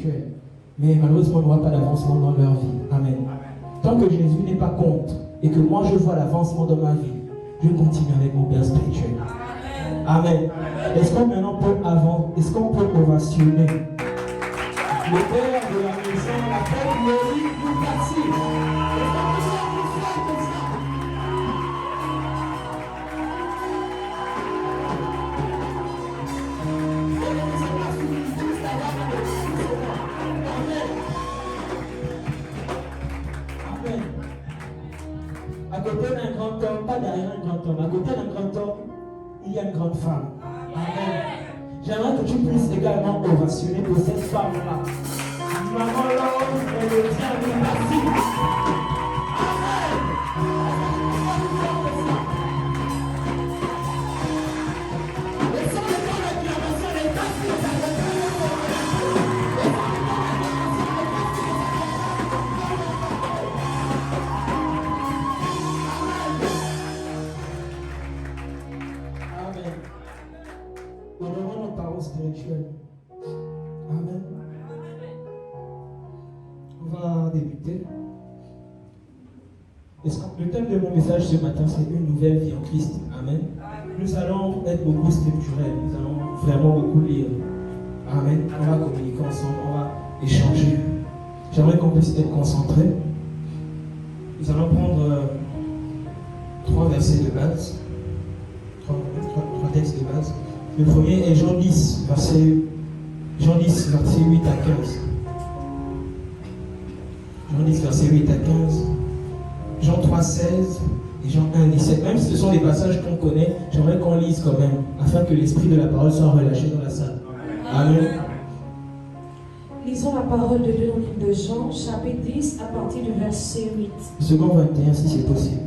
spirituel. Mais malheureusement, on n'aura pas d'avancement dans leur vie. Amen. Tant que Jésus n'est pas contre et que moi je vois l'avancement dans ma vie, je continue avec mon Père spirituel. Amen. Est-ce qu'on maintenant peut avancer? Est-ce qu'on peut ovationner le Père de la maison, la Père Glorie, nous merci. Est-ce qu'on peut faire comme ça? Amen. À côté d'un grand homme, pas derrière un grand homme, à côté d'un grand homme, il y a une grande femme. Amen. J'aimerais que tu puisses également ovationner pour cette femme-là. Maman Laure, elle est bien, merci. Amen. Et sans le temps d'acclamation, les tasses que ça va faire. Amen. Honorons nos parents spirituels. Amen. On va débuter. Le thème de mon message ce matin, c'est une nouvelle vie en Christ. Amen. Nous allons être beaucoup structurels. Nous allons vraiment beaucoup lire. Amen. On va communiquer ensemble. On va échanger. J'aimerais qu'on puisse être concentrés. Nous allons prendre 3 versets de base. 3 textes de base. Le premier est Jean 10, verset 8 à 15. Jean 10, verset 8 à 15. Jean 3, 16 et Jean 1, 17. Même si ce sont des passages qu'on connaît, j'aimerais qu'on lise quand même, afin que l'esprit de la parole soit relâché dans la salle. Amen. Lisons la parole de Dieu dans le livre de Jean, chapitre 10, à partir du verset 8. Second 21, si c'est possible.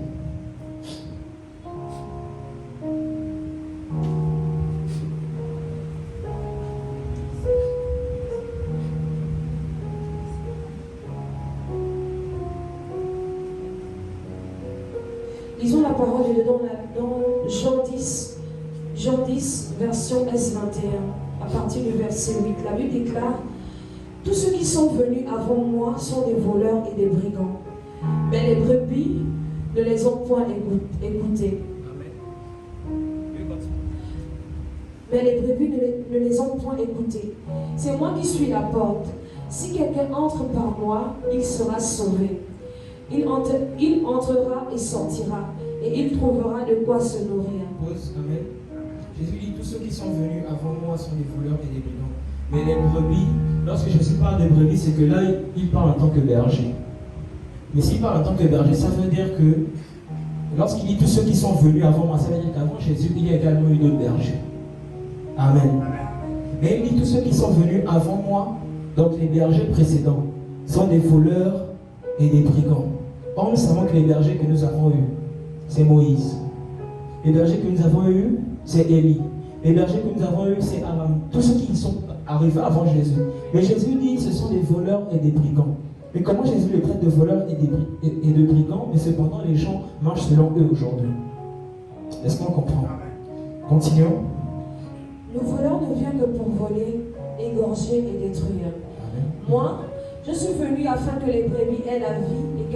Lisons la parole de Dieu dans Jean 10, version S21, à partir du verset 8. La Bible déclare: tous ceux qui sont venus avant moi sont des voleurs et des brigands, mais les brebis ne les ont point écoutés. Mais les brebis ne les ont point écoutés. C'est moi qui suis la porte. Si quelqu'un entre par moi, il sera sauvé. Il entrera et sortira, et il trouvera de quoi se nourrir. Pause. Amen. Jésus dit: tous ceux qui sont venus avant moi sont des voleurs et des brigands. Mais les brebis, lorsque Jésus parle de brebis, c'est que là, il parle en tant que berger. Mais s'il parle en tant que berger, ça veut dire que lorsqu'il dit tous ceux qui sont venus avant moi, ça veut dire qu'avant Jésus, il y a également eu d'autres bergers. Amen. Mais il dit tous ceux qui sont venus avant moi, donc les bergers précédents, sont des voleurs et des brigands. Or, nous savons que les bergers que nous avons eus, c'est Moïse. Les bergers que nous avons eus, c'est Élie. Les bergers que nous avons eus, c'est Abraham. Tous ceux qui sont arrivés avant Jésus. Mais Jésus dit ce sont des voleurs et des brigands. Mais comment Jésus les traite de voleurs et de brigands, mais cependant les gens marchent selon eux aujourd'hui? Est-ce qu'on comprend? Continuons. Le voleur ne vient que pour voler, égorger et détruire. Amen. Moi, je suis venu afin que les brebis aient la vie et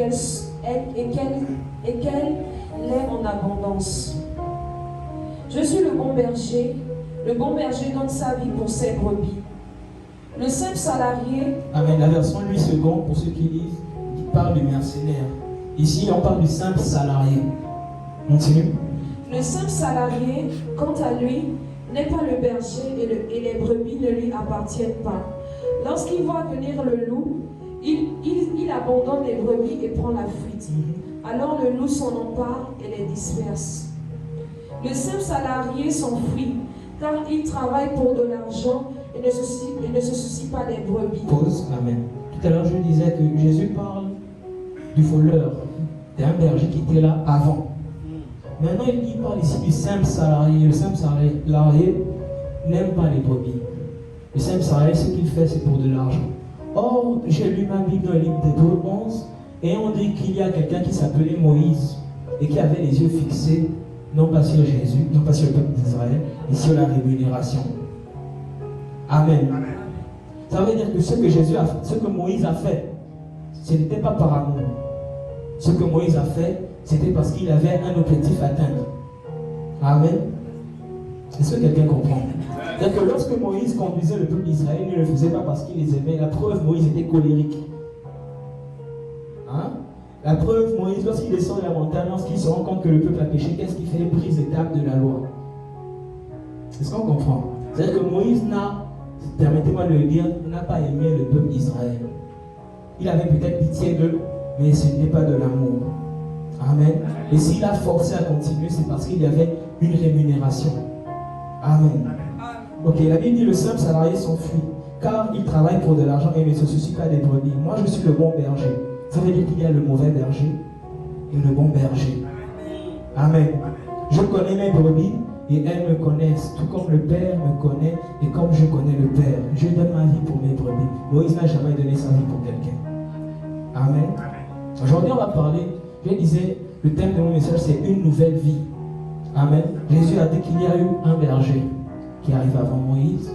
qu'elle l'ait en abondance. Je suis le bon berger donne sa vie pour ses brebis. Le simple salarié... Amen. La version 8 secondes, pour ceux qui lisent, il parle du mercenaire. Ici, on parle du simple salarié. Continue. Le simple salarié, quant à lui, n'est pas le berger et les brebis ne lui appartiennent pas. Lorsqu'il voit venir le loup, il abandonne les brebis et prend la fuite. Alors le loup s'en empare et les disperse. Le simple salarié s'enfuit, car il travaille pour de l'argent et ne se soucie pas des brebis. Pause. Amen. Tout à l'heure, je disais que Jésus parle du voleur, d'un berger qui était là avant. Maintenant, il parle ici du simple salarié. Le simple salarié n'aime pas les brebis. Le simple salarié, ce qu'il fait, c'est pour de l'argent. Or, j'ai lu ma Bible dans le livre d'Hébreux 11, et on dit qu'il y a quelqu'un qui s'appelait Moïse, et qui avait les yeux fixés, non pas sur Jésus, non pas sur le peuple d'Israël, mais sur la rémunération. Amen. Ça veut dire que ce que Moïse a fait, ce n'était pas par amour. Ce que Moïse a fait, c'était parce qu'il avait un objectif à atteindre. Amen. Est-ce que quelqu'un comprend? C'est-à-dire que lorsque Moïse conduisait le peuple d'Israël, il ne le faisait pas parce qu'il les aimait. La preuve, Moïse était colérique. Hein? La preuve, Moïse, lorsqu'il descend de la montagne, lorsqu'il se rend compte que le peuple a péché, qu'est-ce qu'il fait? Il brise les tables de la loi. Est-ce qu'on comprend? C'est-à-dire que Moïse n'a, permettez-moi de le dire, n'a pas aimé le peuple d'Israël. Il avait peut-être pitié d'eux, mais ce n'était pas de l'amour. Amen. Et s'il a forcé à continuer, c'est parce qu'il y avait une rémunération. Amen. Ok, la Bible dit le simple salarié s'enfuit, car il travaille pour de l'argent et ne se soucie pas des brebis. Moi, je suis le bon berger. Ça veut dire qu'il y a le mauvais berger et le bon berger. Amen. Je connais mes brebis et elles me connaissent, tout comme le Père me connaît et comme je connais le Père. Je donne ma vie pour mes brebis. Moïse n'a jamais donné sa vie pour quelqu'un. Amen. Aujourd'hui, on va parler, je disais, le thème de mon message, c'est une nouvelle vie. Amen. Jésus a dit qu'il y a eu un berger qui arrive avant Moïse,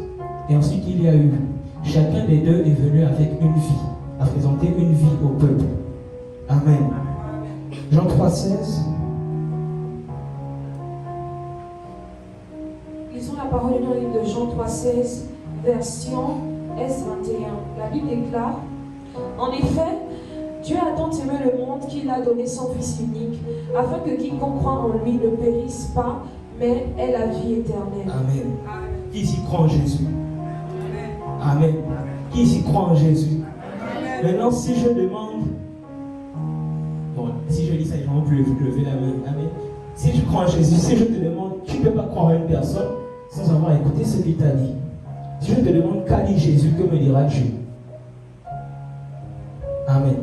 et ensuite il y a eu, chacun des deux est venu avec une vie, à présenter une vie au peuple. Amen. Jean 3,16. Lisons la parole dans le livre de Jean 3,16, version S21. La Bible déclare: en effet, Dieu a tant aimé le monde qu'il a donné son Fils unique, afin que quiconque croit en lui ne périsse pas, mais ait la vie éternelle. Amen. Qui s'y croit en Jésus? Amen. Qui s'y croit en Jésus? Maintenant, si je demande, bon, si je dis ça, ils vont plus lever la main. Amen. Si tu crois en Jésus, si je te demande, tu ne peux pas croire en une personne sans avoir écouté ce qu'il t'a dit. Si je te demande qu'a dit Jésus, que me dira-tu? Amen.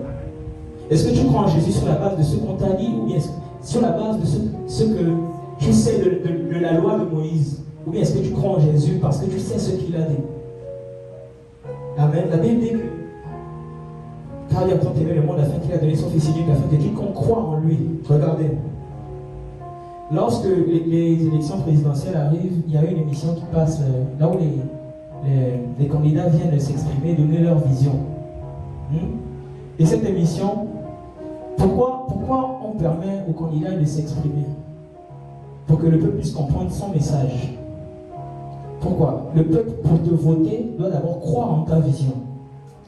Est-ce que tu crois en Jésus sur la base de ce qu'on t'a dit, ou bien sur la base de ce que tu sais de la loi de Moïse? Ou bien est-ce que tu crois en Jésus parce que tu sais ce qu'il a dit? Amen. La Bible dit que car il a tant aimé le monde afin qu'il a donné son Fils unique, afin que quiconque croit en lui. Regardez. Lorsque les élections présidentielles arrivent, il y a une émission qui passe là où les candidats viennent de s'exprimer, donner leur vision. Et cette émission, pourquoi on permet aux candidats de s'exprimer? Pour que le peuple puisse comprendre son message. Pourquoi? Le peuple, pour te voter, doit d'abord croire en ta vision.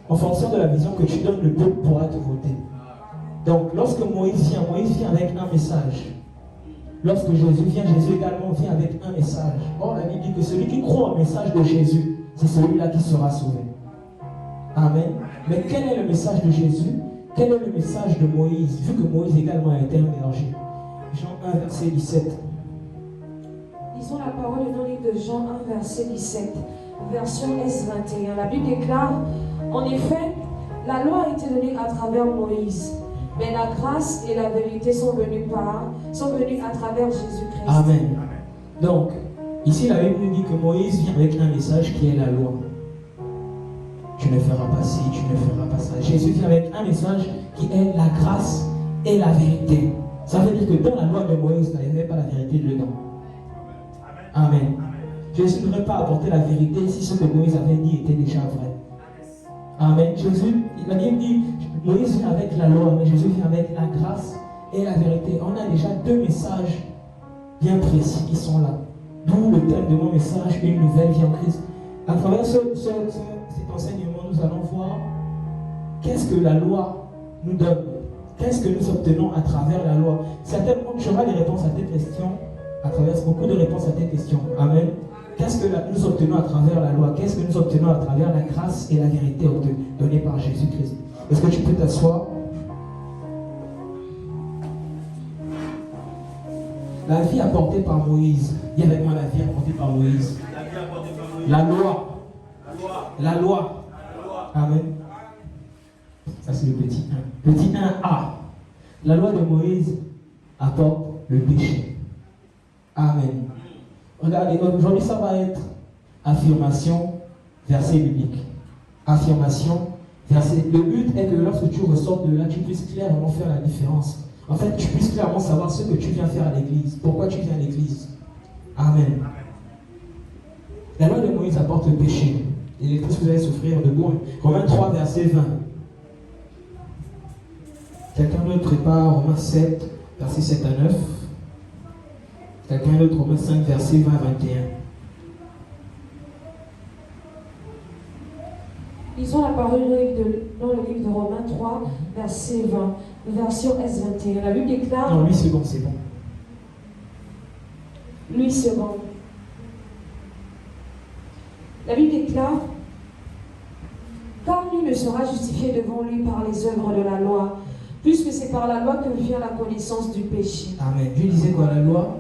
En fonction de la vision que tu donnes, le peuple pourra te voter. Donc, lorsque Moïse vient avec un message. Lorsque Jésus également vient avec un message. Or, la Bible dit que celui qui croit au message de Jésus, c'est celui-là qui sera sauvé. Amen. Mais quel est le message de Jésus? Quel est le message de Moïse? Vu que Moïse également a été un berger. Jean 1, verset 17. Lisons la parole dans le livre de Jean 1, verset 17, version S21. La Bible déclare: en effet, la loi a été donnée à travers Moïse, mais la grâce et la vérité sont venues à travers Jésus-Christ. Amen. Donc, ici la Bible nous dit que Moïse vient avec un message qui est la loi. Tu ne feras pas ci, tu ne feras pas ça. Jésus vient avec un message qui est la grâce et la vérité. Ça veut dire que dans la loi de Moïse, il n'y avait pas la vérité dedans. Amen. Jésus n'aurait pas apporté la vérité si ce que Moïse avait dit était déjà vrai. Amen. Jésus, la Bible dit, Moïse vient avec la loi, mais Jésus vient avec la grâce et la vérité. On a déjà deux messages bien précis qui sont là. D'où le thème de mon message, une nouvelle vie en Christ. À travers cet enseignement, nous allons voir qu'est-ce que la loi nous donne. Qu'est-ce que nous obtenons à travers la loi. Certainement, tu auras des réponses à tes questions, à travers beaucoup de réponses à tes questions. Amen. Qu'est-ce que nous obtenons à travers la loi? Qu'est-ce que nous obtenons à travers la grâce et la vérité donnée par Jésus-Christ? Est-ce que tu peux t'asseoir? La vie apportée par Moïse. Dis avec moi, la vie apportée par Moïse. La loi. La loi. Amen. Ça c'est le petit 1. Petit 1a. La loi de Moïse apporte le péché. Amen. Regardez, aujourd'hui ça va être affirmation, verset biblique. Affirmation, verset. Le but est que lorsque tu ressors de là, tu puisses clairement faire la différence. En fait, tu puisses clairement savoir ce que tu viens faire à l'église. Pourquoi tu viens à l'église. Amen. La loi de Moïse apporte le péché. Et tout ce que vous allez souffrir de bon. Romains 3, verset 20. Quelqu'un d'autre prépare Romains 7, verset 7 à 9. Quelqu'un d'autre, Romains 5, verset 20 à 21. Lisons la parole dans le livre de Romains 3, verset 20, version S21. La Bible déclare... Non, lui c'est bon, c'est bon. Lui c'est bon. La Bible déclare: car nul ne sera justifié devant lui par les œuvres de la loi, puisque c'est par la loi que vient la connaissance du péché. Amen. Dieu disait quoi? La loi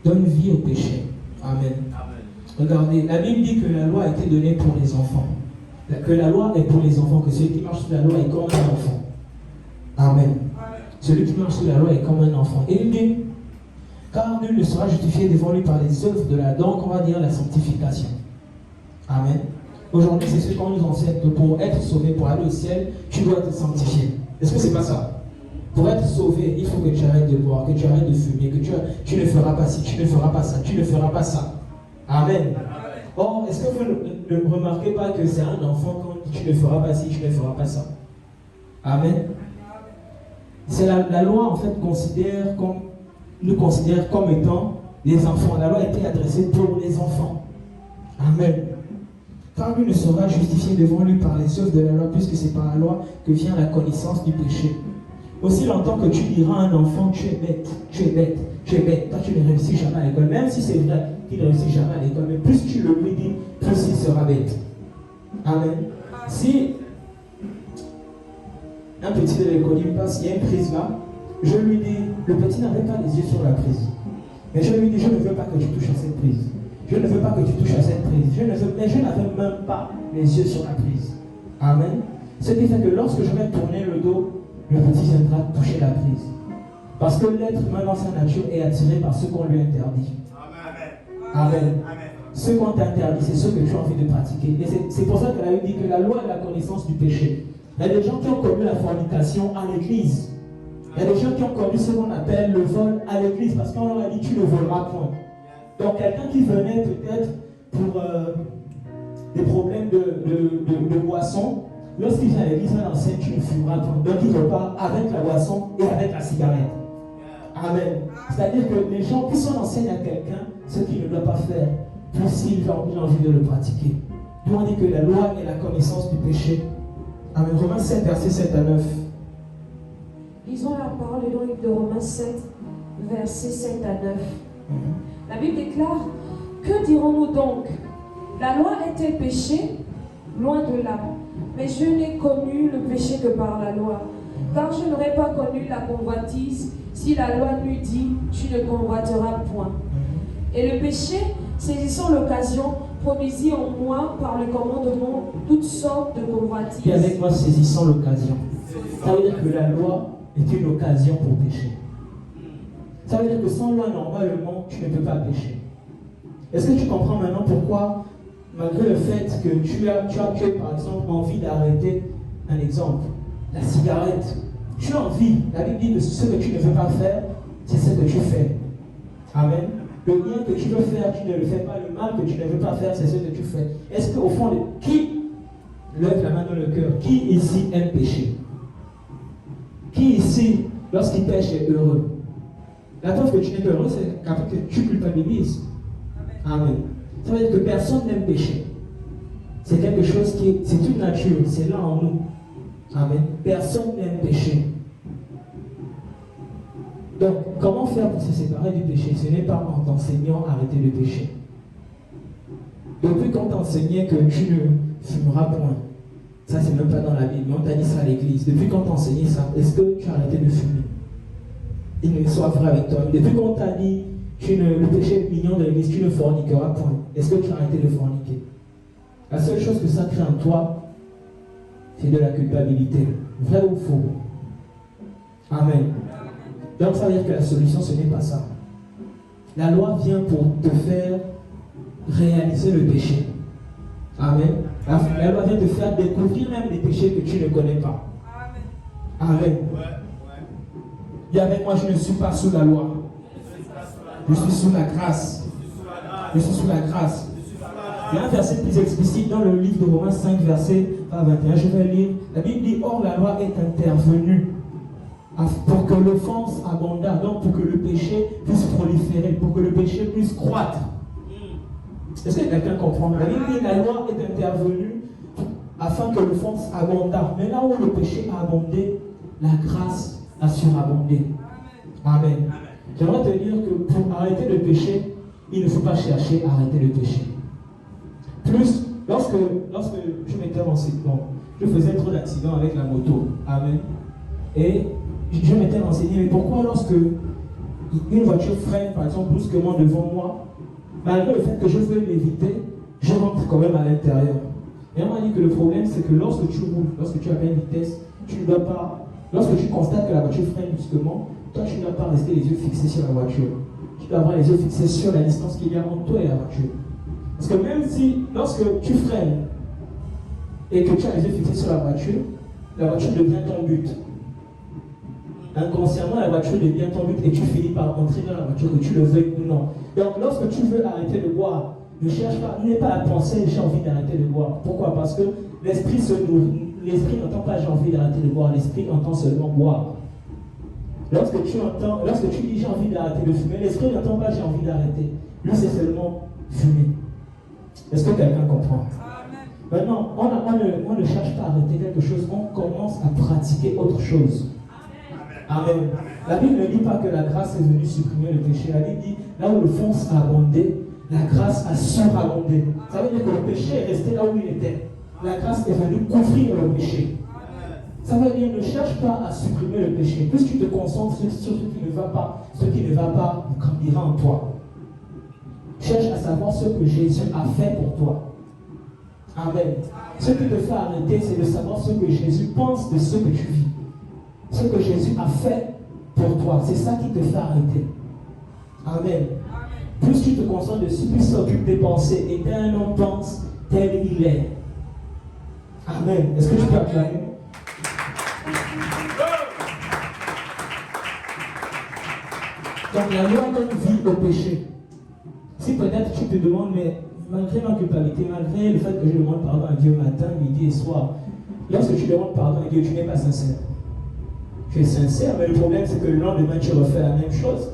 donne vie au péché. Amen. Amen. Regardez, la Bible dit que la loi a été donnée pour les enfants. Que la loi est pour les enfants, que celui qui marche sous la loi est comme un enfant. Amen. Amen. Celui qui marche sous la loi est comme un enfant. Et il dit, car nul ne sera justifié devant lui par les œuvres de la loi, donc on va dire la sanctification. Amen. Aujourd'hui, c'est ce qu'on nous enseigne, que pour être sauvé, pour aller au ciel, tu dois être sanctifié. Est-ce que c'est pas ça? Pour être sauvé, il faut que tu arrêtes de boire, que tu arrêtes de fumer, que tu ne feras pas ci, tu ne feras pas ça, tu ne feras pas ça. Amen. Or, est-ce que vous ne remarquez pas que c'est un enfant quand tu ne feras pas ci, tu ne feras pas ça? Amen. C'est la loi, en fait, nous considère comme étant les enfants. La loi a été adressée pour les enfants. Amen. Car lui ne sera justifié devant lui par les œuvres de la loi, puisque c'est par la loi que vient la connaissance du péché. Aussi longtemps que tu diras à un enfant, tu es bête, tu es bête, tu es bête, toi tu ne réussis jamais à l'école, même si c'est vrai qu'il ne réussit jamais à l'école, mais plus tu le lui dis, plus il sera bête. Amen. Si un petit de l'école, il passe, il y a une prise là, je lui dis, le petit n'avait pas les yeux sur la prise. Mais je lui dis, je ne veux pas que tu touches à cette prise. Je ne veux pas que tu touches à cette prise. Mais je n'avais même pas les yeux sur la prise. Amen. Ce qui fait que lorsque je vais tourner le dos, le petit viendra toucher la prise. Parce que l'être humain dans sa nature est attiré par ce qu'on lui interdit. Amen. Amen. Ce qu'on t'interdit, c'est ce que tu as envie de pratiquer. Et c'est pour ça que la Bible dit que la loi est la connaissance du péché. Il y a des gens qui ont connu la fornication à l'église. Il y a des gens qui ont connu ce qu'on appelle le vol à l'église, parce qu'on leur a dit tu ne voleras point. Donc quelqu'un qui venait peut-être pour des problèmes de boisson, lorsqu'il vient à l'église, on enseigne tu ne fumeras point. Donc il repart avec la boisson et avec la cigarette. Amen. C'est-à-dire que les gens, plus on enseigne à quelqu'un ce qu'il ne doit pas faire, plus il a envie de le pratiquer. Nous on dit que la loi est la connaissance du péché. Amen. Romains 7, versets 7 à 9. Lisons la parole dans le livre de Romains 7, versets 7 à 9. La Bible déclare: que dirons-nous donc? La loi est-elle péché? Loin de là. Mais je n'ai connu le péché que par la loi. Car je n'aurais pas connu la convoitise si la loi m'eût dit tu ne convoiteras point. Et le péché, saisissant l'occasion, produisit en moi par le commandement toutes sortes de convoitises. Et avec moi, saisissant l'occasion. Ça veut dire que la loi est une occasion pour pécher. Ça veut dire que sans loi, normalement, tu ne peux pas pécher. Est-ce que tu comprends maintenant pourquoi, malgré le fait que tu as par exemple, envie d'arrêter, un exemple, la cigarette, tu as envie, la Bible dit que ce que tu ne veux pas faire, c'est ce que tu fais. Amen. Le bien que tu veux faire, tu ne le fais pas. Le mal que tu ne veux pas faire, c'est ce que tu fais. Est-ce qu'au fond, qui lève la main dans le cœur? Qui ici aime pécher? Qui ici, lorsqu'il pêche, est heureux? La preuve que tu n'es pas heureux, c'est que tu culpabilises. Amen. Ça veut dire que personne n'aime pécher. C'est quelque chose c'est une nature, c'est là en nous. Amen. Personne n'aime pécher. Donc, comment faire pour se séparer du péché? Ce n'est pas en t'enseignant à arrêter le péché. Depuis qu'on t'enseignait que tu ne fumeras point, ça c'est même pas dans la Bible, mais on t'a dit ça à l'église. Depuis qu'on t'a enseigné ça, est-ce que tu as arrêté de fumer? Il ne soit vrai avec toi. Depuis qu'on t'a dit le péché mignon de l'église, tu ne forniqueras point, est-ce que tu as arrêté de forniquer? La seule chose que ça crée en toi, c'est de la culpabilité. Vrai ou faux? Amen. Donc ça veut dire que la solution, ce n'est pas ça. La loi vient pour te faire réaliser le péché. Amen. La loi vient te faire découvrir même les péchés que tu ne connais pas. Amen. Dis avec moi, je ne suis pas sous la loi. Je suis sous la grâce. Je suis sous la grâce. Il y a un verset plus explicite dans le livre de Romains 5, verset 21. Je vais lire. La Bible dit, or la loi est intervenue pour que l'offense abondât, donc pour que le péché puisse proliférer, pour que le péché puisse croître. Est-ce que quelqu'un comprend? La Bible dit, la loi est intervenue afin que l'offense abondât. Mais là où le péché a abondé, la grâce a surabondé. Amen. J'aimerais te dire que pour arrêter le péché, il ne faut pas chercher à arrêter le péché. Plus, lorsque je m'étais renseigné, je faisais trop d'accidents avec la moto. Amen. Et je m'étais renseigné, mais pourquoi lorsque une voiture freine, par exemple, brusquement devant moi, malgré le fait que je veux l'éviter, je rentre quand même à l'intérieur. Et on m'a dit que le problème, c'est que lorsque tu roules, lorsque tu as pleine vitesse, tu ne dois pas, lorsque tu constates que la voiture freine brusquement, toi, tu ne dois pas rester les yeux fixés sur la voiture. Tu dois avoir les yeux fixés sur la distance qu'il y a entre toi et la voiture. Parce que même si, lorsque tu freines et que tu as les yeux fixés sur la voiture devient ton but. Inconsciemment, la voiture devient ton but et tu finis par entrer dans la voiture, que tu le veuilles ou non. Donc, lorsque tu veux arrêter de boire, ne cherche pas, n'aie pas à penser j'ai envie d'arrêter de boire. Pourquoi? Parce que l'esprit se nourrit. L'esprit n'entend pas j'ai envie d'arrêter de boire, l'esprit entend seulement boire. Lorsque tu dis j'ai envie d'arrêter de fumer, l'esprit n'entend pas j'ai envie d'arrêter. Lui, c'est seulement fumer. Est-ce que quelqu'un comprend? Maintenant, on ne cherche pas à arrêter quelque chose, on commence à pratiquer autre chose. Amen. La Bible ne dit pas que la grâce est venue supprimer le péché. La Bible dit, là où l'offense a abondé, la grâce a surabondé. Ça veut dire que le péché est resté là où il était. La grâce est venue couvrir le péché. Ça veut dire, ne cherche pas à supprimer le péché. Plus tu te concentres sur ce qui ne va pas, grandira en toi. Cherche à savoir ce que Jésus a fait pour toi. Amen. Ce qui te fait arrêter, c'est de savoir ce que Jésus pense de ce que tu vis. Ce que Jésus a fait pour toi, c'est ça qui te fait arrêter. Amen. Plus tu te concentres dessus, plus ça occupe tes pensées. Et tel un homme pense, tel il est. Amen. Est-ce que tu peux acclamer? Donc la loi donne vie au péché. Si peut-être tu te demandes, mais malgré ma culpabilité, malgré le fait que je demande pardon à Dieu matin, midi et soir, lorsque tu demandes pardon à Dieu, tu n'es pas sincère. Tu es sincère, mais le problème c'est que le lendemain tu refais la même chose.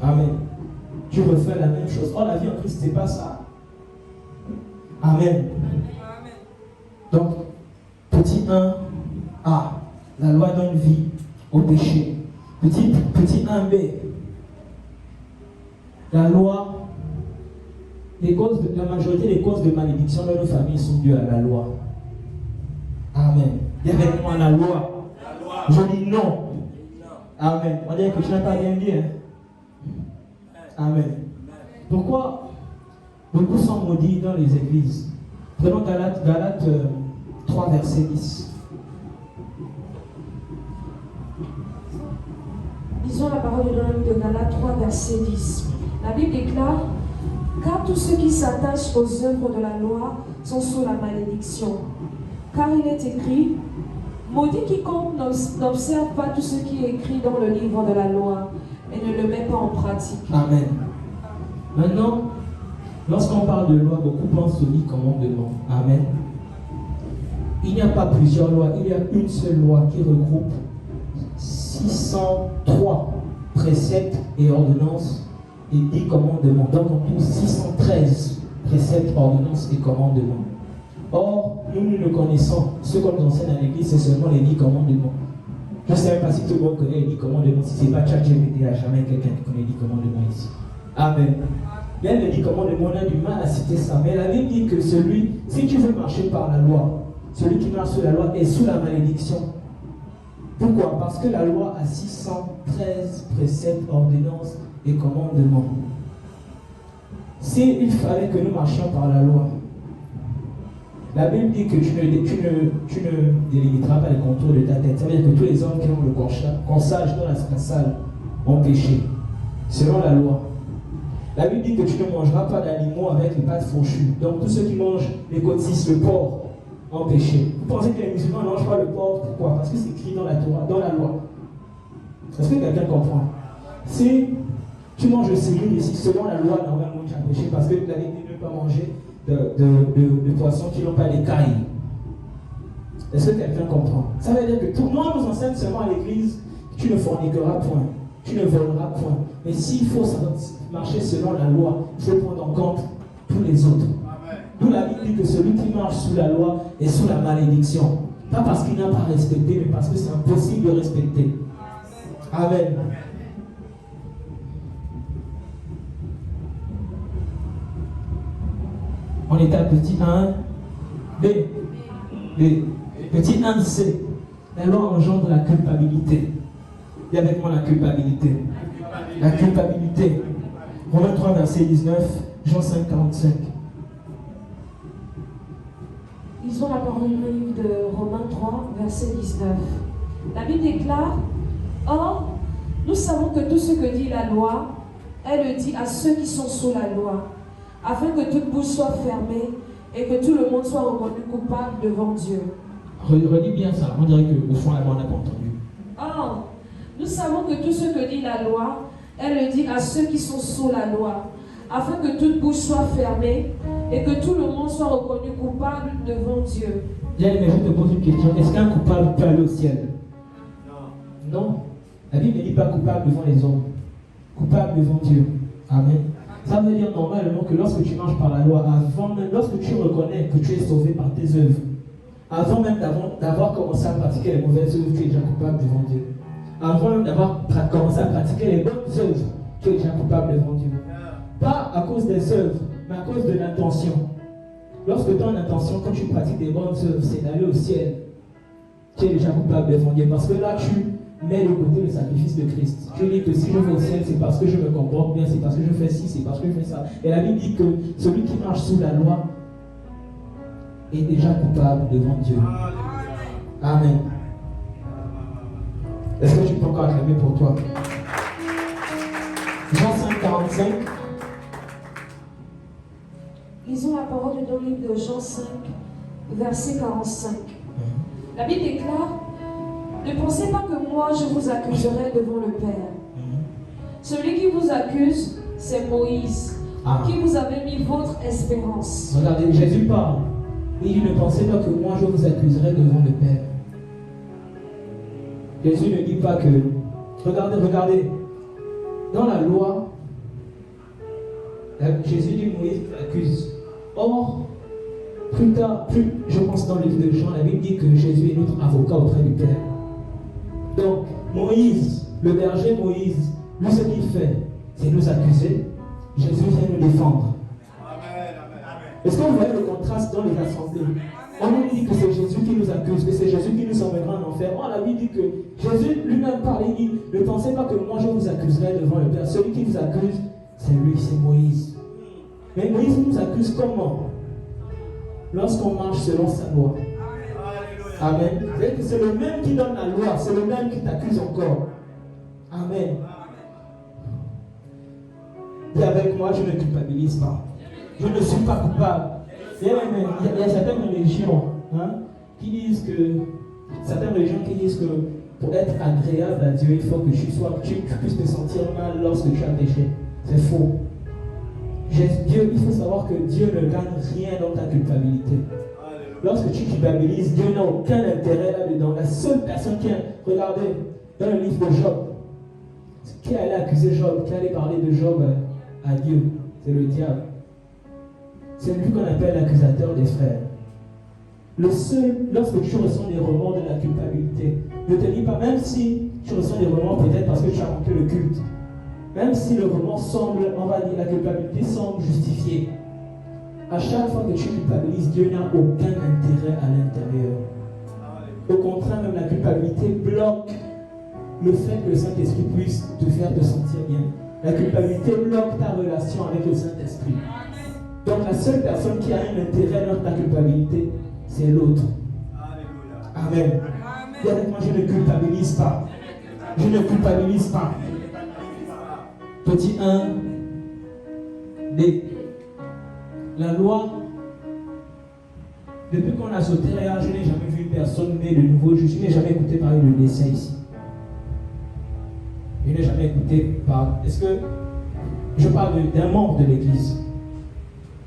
Amen. Tu refais la même chose. Or la vie en Christ, c'est pas ça. Amen. Donc, petit 1a, la loi donne vie au péché. Petit 1b, la loi, la majorité des causes de malédiction dans nos familles sont dues à la loi. Amen. Dis avec moi la loi. Je dis non. Amen. On dirait que tu n'as pas bien dit. Hein? Amen. Pourquoi beaucoup sont maudits dans les églises? Prenons Galates 3, verset 10. Lisons la parole de l'homme de Galates 3, verset 10. La Bible déclare: car tous ceux qui s'attachent aux œuvres de la loi sont sous la malédiction. Car il est écrit: maudit quiconque n'observe pas tout ce qui est écrit dans le livre de la loi et ne le met pas en pratique. Amen. Maintenant, lorsqu'on parle de loi, beaucoup pensent au 10 commandements. Amen. Il n'y a pas plusieurs lois, il y a une seule loi qui regroupe 603 préceptes et ordonnances et 10 commandements. Donc en tout 613 préceptes, ordonnances et commandements. Or, nous ne connaissons, ce qu'on nous enseigne à l'église, c'est seulement les 10 commandements. Je ne sais même pas si tout le monde connaît les 10 commandements. Si ce n'est pas ChatGPT, il n'y a jamais quelqu'un qui connaît les 10 commandements ici. Amen. Bien, les 10 commandements, on a du mal à citer ça. Mais la Bible dit que si tu veux marcher par la loi, celui qui marche sous la loi est sous la malédiction. Pourquoi? Parce que la loi a 613 préceptes, ordonnances et commandements. S'il fallait que nous marchions par la loi, la Bible dit que tu ne délimiteras pas les contours de ta tête. Ça veut dire que tous les hommes qui ont le corsage dans la salle ont péché, selon la loi. La Bible dit que tu ne mangeras pas d'animaux avec les pattes fourchues. Donc tous ceux qui mangent les côtes 6, le porc, ont péché. Vous pensez que les musulmans ne mangent pas le porc? Pourquoi? Parce que c'est écrit dans la Torah, dans la loi. Est-ce que quelqu'un comprend? Si tu manges le sélim ici, selon la loi, normalement tu as péché parce que la Bible dit de ne pas manger de poissons qui n'ont pas d'écailles. Est-ce que quelqu'un comprend? Ça veut dire que tout le monde nous enseigne seulement à l'église, tu ne forniqueras point, tu ne voleras point. Mais s'il faut marcher selon la loi, il faut prendre en compte tous les autres. D'où la Bible dit que celui qui marche sous la loi est sous la malédiction. Pas parce qu'il n'a pas respecté, mais parce que c'est impossible de respecter. Amen. On est à petit 1, B. Petit 1C. La loi engendre la culpabilité. Dis avec moi la culpabilité. La culpabilité. Romains 3, verset 19, Jean 5, 45. Lisons la parole du livre de Romains 3, verset 19. La Bible déclare: Or, nous savons que tout ce que dit la loi, elle le dit à ceux qui sont sous la loi, afin que toute bouche soit fermée et que tout le monde soit reconnu coupable devant Dieu. Relis bien ça, on dirait que au fond, on n'a pas entendu. Or, nous savons que tout ce que dit la loi, elle le dit à ceux qui sont sous la loi, afin que toute bouche soit fermée et que tout le monde soit reconnu coupable devant Dieu. Bien, mais je te pose une question. Est-ce qu'un coupable peut aller au ciel? Non. La Bible ne dit pas coupable devant les hommes. Coupable devant Dieu. Amen. Ça veut dire normalement que lorsque tu marches par la loi, avant même, lorsque tu reconnais que tu es sauvé par tes œuvres, avant même d'avoir commencé à pratiquer les mauvaises œuvres, tu es déjà coupable devant Dieu. Avant même d'avoir commencé à pratiquer les bonnes œuvres, tu es déjà coupable devant Dieu. Pas à cause des œuvres, mais à cause de l'intention. Lorsque ton intention, quand tu pratiques des bonnes œuvres, c'est d'aller au ciel, tu es déjà coupable devant Dieu. Parce que là, tu mets de côté le sacrifice de Christ. Tu dis que si je vais au ciel, c'est parce que je me comporte bien, c'est parce que je fais ci, c'est parce que je fais ça. Et la Bible dit que celui qui marche sous la loi est déjà coupable devant Dieu. Amen. Est-ce que tu peux encore acclamer pour toi? Jean 5, 45. Lisons la parole du livre de Jean 5, verset 45. La Bible déclare: Ne pensez pas que moi je vous accuserai devant le Père. Celui qui vous accuse, c'est Moïse, qui vous avait mis votre espérance. Regardez, Jésus parle. Il dit: ne pensez pas que moi je vous accuserai devant le Père. Jésus ne dit pas que... Regardez. Dans la loi, Jésus dit: Moïse accuse. Or, plus tard, je pense dans le livre de Jean, la Bible dit que Jésus est notre avocat auprès du Père. Donc, Moïse, le berger Moïse, lui ce qu'il fait, c'est nous accuser. Jésus vient nous défendre. Est-ce que vous voyez le contraste dans les assemblées? On nous dit que c'est Jésus qui nous accuse, que c'est Jésus qui nous emmènera en enfer. Or, la Bible dit que Jésus lui-même parle, il dit: ne pensez pas que moi je vous accuserai devant le Père. Celui qui vous accuse, c'est lui, c'est Moïse. Mais Moïse nous accuse comment? Lorsqu'on marche selon sa loi. Amen. C'est le même qui donne la loi, c'est le même qui t'accuse encore. Amen. Dis avec moi: je ne culpabilise pas. Je ne suis pas coupable. Il y a certaines religions qui disent que pour être agréable à Dieu, il faut que tu puisses te sentir mal lorsque tu as péché. C'est faux. Il faut savoir que Dieu ne gagne rien dans ta culpabilité. Lorsque tu culpabilises, Dieu n'a aucun intérêt là-dedans. La seule personne qui a... Regardez, dans le livre de Job, qui allait accuser Job, qui allait parler de Job à Dieu, c'est le diable. C'est lui qu'on appelle l'accusateur des frères. Le seul, lorsque tu ressens des remords de la culpabilité, ne te dis pas, même si tu ressens des remords peut-être parce que tu as manqué le culte, même si le remords semble, on va dire, la culpabilité semble justifiée, à chaque fois que tu culpabilises, Dieu n'a aucun intérêt à l'intérieur. Au contraire, même la culpabilité bloque le fait que le Saint-Esprit puisse te faire te sentir bien. La culpabilité bloque ta relation avec le Saint-Esprit. Donc la seule personne qui a un intérêt dans ta culpabilité, c'est l'autre. Amen. Dis avec moi: je ne culpabilise pas. Je ne culpabilise pas. Petit 1, D. La loi, depuis qu'on a sauté, je n'ai jamais vu personne mais de nouveau. Je n'ai jamais écouté parler de décès ici. Je n'ai jamais écouté parler. Est-ce que je parle d'un membre de l'église?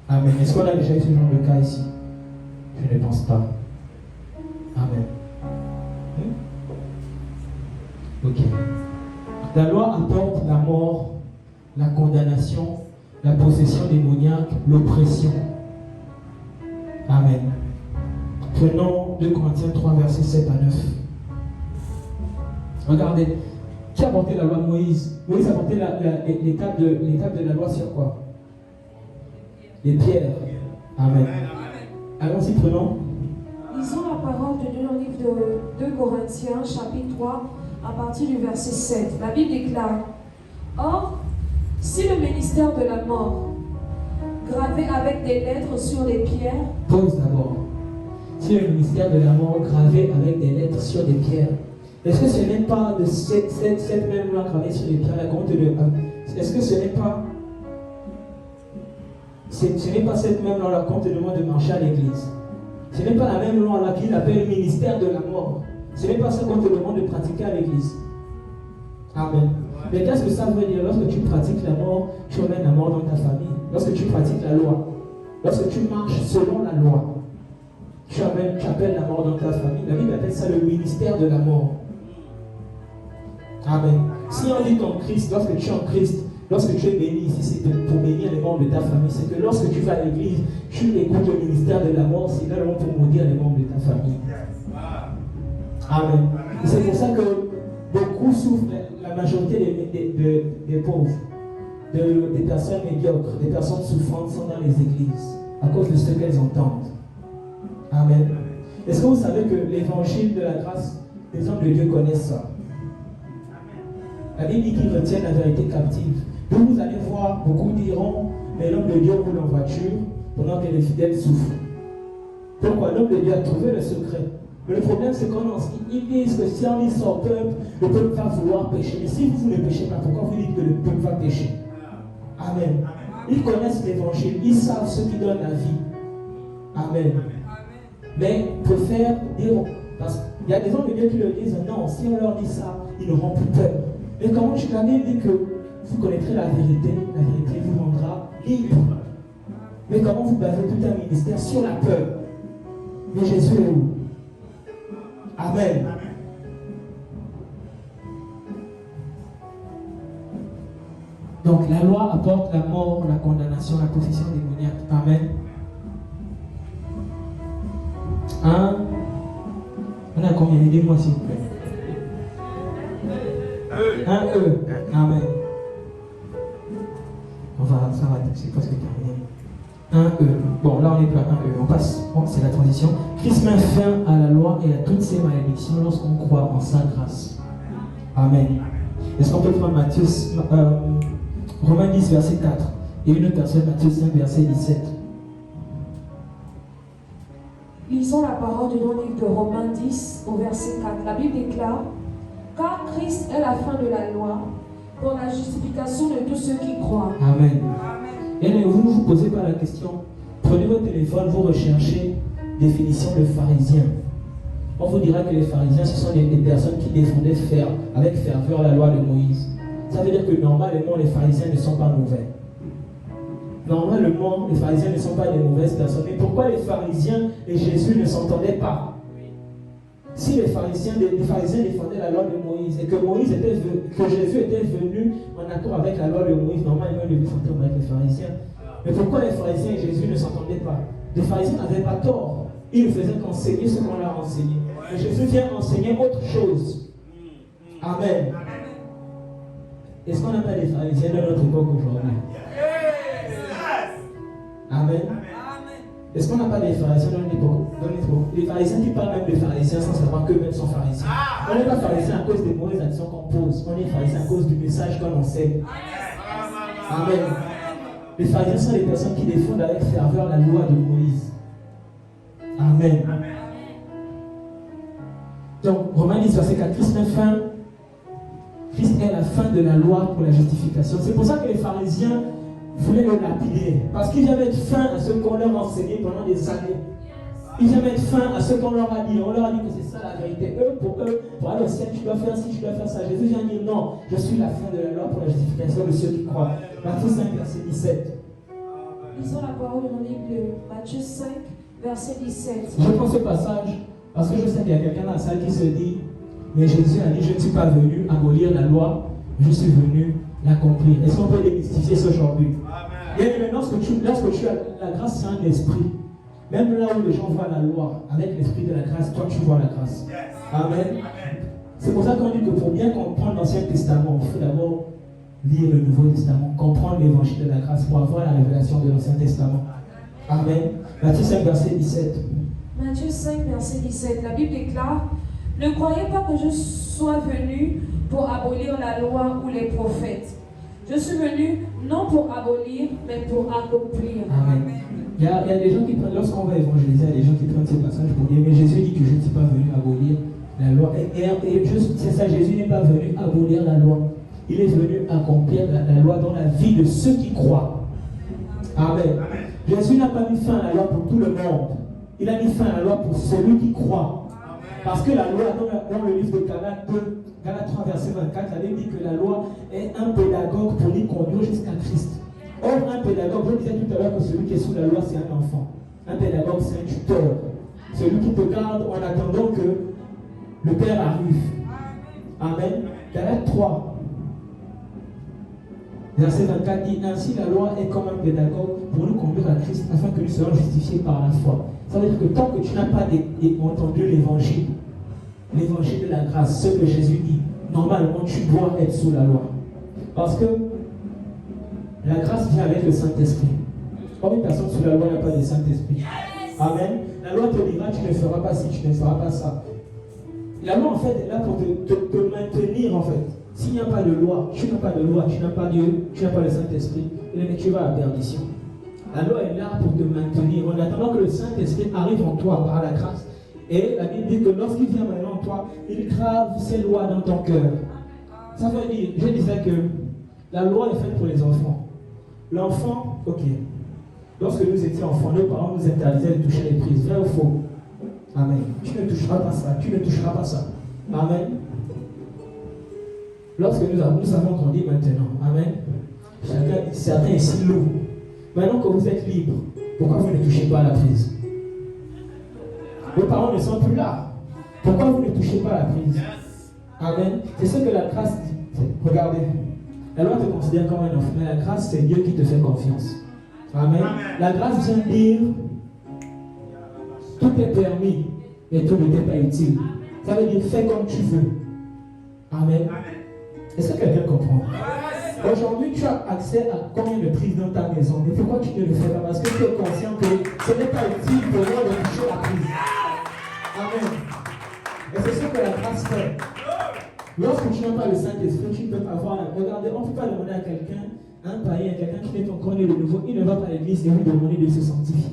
Amen. Est-ce qu'on a déjà eu ce genre de cas ici? Je ne pense pas. Amen. Ok. La loi apporte la mort, la condamnation, la possession démoniaque, l'oppression. Amen. Prenons 2 Corinthiens 3, versets 7 à 9. Regardez. Qui a apporté la loi de Moïse? Moïse a apporté l'étape de la loi sur quoi? Les pierres. Amen. Allons-y, prenons. Lisons la parole de Dieu dans le livre de 2 Corinthiens, chapitre 3, à partir du verset 7. La Bible déclare: Or, si le ministère de la mort, gravé avec des lettres sur des pierres. Pause d'abord. Si le ministère de la mort, gravé avec des lettres sur des pierres. Est-ce que ce n'est pas de cette même loi gravée sur les pierres, la compte de. Est-ce que ce n'est pas. Ce n'est pas cette même loi qu'on te demande de marcher à l'église. Ce n'est pas la même loi là qu'il appelle le ministère de la mort. Ce n'est pas ça qu'on te demande de pratiquer à l'église. Amen. Mais qu'est-ce que ça veut dire? Lorsque tu pratiques la mort, tu emmènes la mort dans ta famille. Lorsque tu pratiques la loi, lorsque tu marches selon la loi, tu appelles la mort dans ta famille. La Bible appelle ça le ministère de la mort. Amen. Si on dit en Christ, lorsque tu es en Christ, lorsque tu es béni ici, c'est pour bénir les membres de ta famille. C'est que lorsque tu vas à l'église, tu écoutes le ministère de la mort, c'est également pour maudire les membres de ta famille. Amen. Et c'est pour ça que beaucoup souffrent, la majorité des pauvres, des personnes médiocres, des personnes souffrantes sont dans les églises à cause de ce qu'elles entendent. Amen. Est-ce que vous savez que l'évangile de la grâce, les hommes de Dieu connaissent ça? La Bible dit qu'ils retiennent la vérité captive. Donc vous allez voir, beaucoup diront, mais l'homme de Dieu roule en voiture pendant que les fidèles souffrent. Pourquoi? L'homme de Dieu a trouvé le secret. Mais le problème, c'est qu'ils disent que si on dit son peuple, le peuple va vouloir pécher. Mais si vous ne péchez pas, pourquoi vous dites que le peuple va pécher? Amen. Ils connaissent l'évangile, ils savent ce qui donne la vie. Amen. Mais ils préfèrent dire, parce qu'il y a des hommes de Dieu qui leur disent, non, si on leur dit ça, ils n'auront plus peur. Mais comment tu l'as dit que vous connaîtrez la vérité vous rendra libre. Mais comment vous basez tout un ministère sur la peur? Mais Jésus est où? Amen. Donc la loi apporte la mort, la condamnation, la possession démoniaque. Amen. On a combien? Aidez-moi s'il vous plaît. Un E. Amen. Ça va, c'est presque terminé. Un E. Bon, là on est plus à un E. On passe. Bon, c'est la transition. Christ met fin à la loi et à toutes ses malédictions lorsqu'on croit en sa grâce. Amen. Est-ce qu'on peut prendre Romains 10, verset 4 et une autre personne, Matthieu 5, verset 17. Lisons la parole du livre de Romains 10 au verset 4. La Bible déclare: Car Christ est la fin de la loi pour la justification de tous ceux qui croient. Amen. Et vous ne vous posez pas la question. Prenez votre téléphone, vous recherchez définition de pharisien. On vous dira que les pharisiens, ce sont des personnes qui défendaient avec ferveur la loi de Moïse. Ça veut dire que normalement, les pharisiens ne sont pas mauvais. Normalement, les pharisiens ne sont pas des mauvaises personnes. Mais pourquoi les pharisiens et Jésus ne s'entendaient pas? Si les pharisiens défendaient la loi de Moïse et que Jésus était venu en accord avec la loi de Moïse, normalement, ils devaient s'entendre avec les pharisiens. Mais pourquoi les pharisiens et Jésus ne s'entendaient pas? Les pharisiens n'avaient pas tort. Ils ne faisaient qu'enseigner ce qu'on leur a enseigné. Mais Jésus vient enseigner autre chose. Amen. Est-ce qu'on n'a pas des pharisiens dans notre époque aujourd'hui? Amen. Est-ce qu'on n'a pas des pharisiens dans notre époque? Les pharisiens qui parlent même de pharisiens sans savoir qu'eux-mêmes sont pharisiens. On n'est pas pharisiens à cause des mauvaises actions qu'on pose. On est pharisiens à cause du message qu'on enseigne. Amen. Les pharisiens sont les personnes qui défendent avec ferveur la loi de Moïse. Amen. Donc, Romains 10, verset 4, Christ est la fin de la loi pour la justification. C'est pour ça que les pharisiens voulaient le lapider. Parce qu'ils avaient mettre fin à ce qu'on leur enseignait pendant des années. Ils avaient mettre fin à ce qu'on leur a dit. On leur a dit que c'est ça la vérité. Pour aller au ciel, tu dois faire ci, tu dois faire ça. Jésus vient dire non, je suis la fin de la loi pour la justification de ceux qui croient. Matthieu 5, verset 17. Lisons la parole dans le livre de Matthieu 5, verset 17. Je prends ce passage parce que je sais qu'il y a quelqu'un dans la salle qui se dit, mais Jésus a dit, je ne suis pas venu abolir la loi, je suis venu l'accomplir. Est-ce qu'on peut démystifier ça aujourd'hui? Bien, lorsque tu as la grâce, c'est un esprit. Même là où les gens voient la loi, avec l'esprit de la grâce, toi tu vois la grâce. Amen. C'est pour ça qu'on dit que pour bien comprendre l'Ancien Testament, il faut d'abord lire le Nouveau Testament, comprendre l'évangile de la grâce pour avoir la révélation de l'Ancien Testament. Amen. Matthieu 5, verset 17. Matthieu 5, verset 17. La Bible déclare: ne croyez pas que je sois venu pour abolir la loi ou les prophètes. Je suis venu non pour abolir, mais pour accomplir. Amen. Il y a des gens qui prennent, lorsqu'on va évangéliser, il y a des gens qui prennent ce passage pour dire, mais Jésus dit que je ne suis pas venu abolir la loi. Et c'est ça, Jésus n'est pas venu abolir la loi. Il est venu accomplir la loi dans la vie de ceux qui croient. Amen. Jésus n'a pas mis fin à la loi pour tout le monde. Il a mis fin à la loi pour celui qui croit. Parce que la loi, dans le livre de Galates 2, Galates 3, verset 24, la Bible dit que la loi est un pédagogue pour nous conduire jusqu'à Christ. Or, un pédagogue, je disais tout à l'heure que celui qui est sous la loi, c'est un enfant. Un pédagogue, c'est un tuteur. Celui qui te garde en attendant que le Père arrive. Amen. Galates 3, verset 24 dit, ainsi la loi est comme un pédagogue pour nous conduire à Christ afin que nous soyons justifiés par la foi. Ça veut dire que tant que tu n'as pas entendu l'évangile de la grâce, ce que Jésus dit, normalement tu dois être sous la loi. Parce que la grâce vient avec le Saint-Esprit. Comme une personne sous la loi n'a pas de Saint-Esprit. Amen. La loi te dira, tu ne feras pas ci, tu ne feras pas ça. La loi en fait est là pour te maintenir en fait. S'il n'y a pas de loi, tu n'as pas Dieu, tu n'as pas le Saint-Esprit, tu vas à la perdition. La loi est là pour te maintenir en attendant que le Saint-Esprit arrive en toi par la grâce. Et la Bible dit que lorsqu'il vient maintenant en toi, il grave ses lois dans ton cœur. Ça veut dire, je disais que la loi est faite pour les enfants. L'enfant, ok. Lorsque nous étions enfants, nos parents nous interdisaient de toucher les prises. Vrai ou faux? Amen. Tu ne toucheras pas ça, tu ne toucheras pas ça. Amen. Lorsque nous avons grandi maintenant, amen. Certains ici louent. Maintenant que vous êtes libre, pourquoi vous ne touchez pas à la prise? Vos parents ne sont plus là. Pourquoi vous ne touchez pas à la prise? Amen. C'est ce que la grâce dit. Regardez. La loi te considère comme un enfant, mais la grâce, c'est Dieu qui te fait confiance. Amen. La grâce vient dire tout est permis, mais tout n'était pas utile. Ça veut dire fais comme tu veux. Amen. Est-ce que quelqu'un comprend? Aujourd'hui, tu as accès à combien de prises dans ta maison? Mais pourquoi tu ne le fais pas? Parce que tu es conscient que ce n'est pas utile pour moi de toucher la prise. Amen. Et c'est ce que la grâce fait. Lorsque tu n'as pas le Saint-Esprit, tu ne peux pas avoir. Regardez, on ne peut pas demander à quelqu'un, un païen, quelqu'un qui n'est pas encore né de nouveau, il ne va pas à l'église et lui demander de se sanctifier.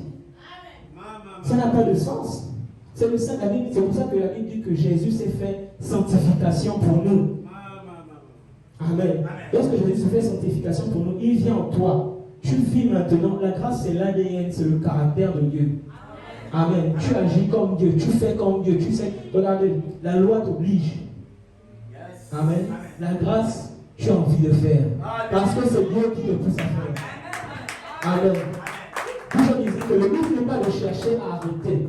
Ça n'a pas de sens. C'est pour ça que la Bible dit que Jésus s'est fait sanctification pour nous. Amen. Lorsque Jésus fait sanctification pour nous, il vient en toi. Tu vis maintenant. La grâce, c'est l'ADN, c'est le caractère de Dieu. Amen. Tu agis comme Dieu, tu fais comme Dieu. Tu sais, regardez, la loi t'oblige. Amen. La grâce, tu as envie de faire. Parce que c'est Dieu qui te pousse à faire. Amen. Je disais que le but n'est pas de chercher à arrêter.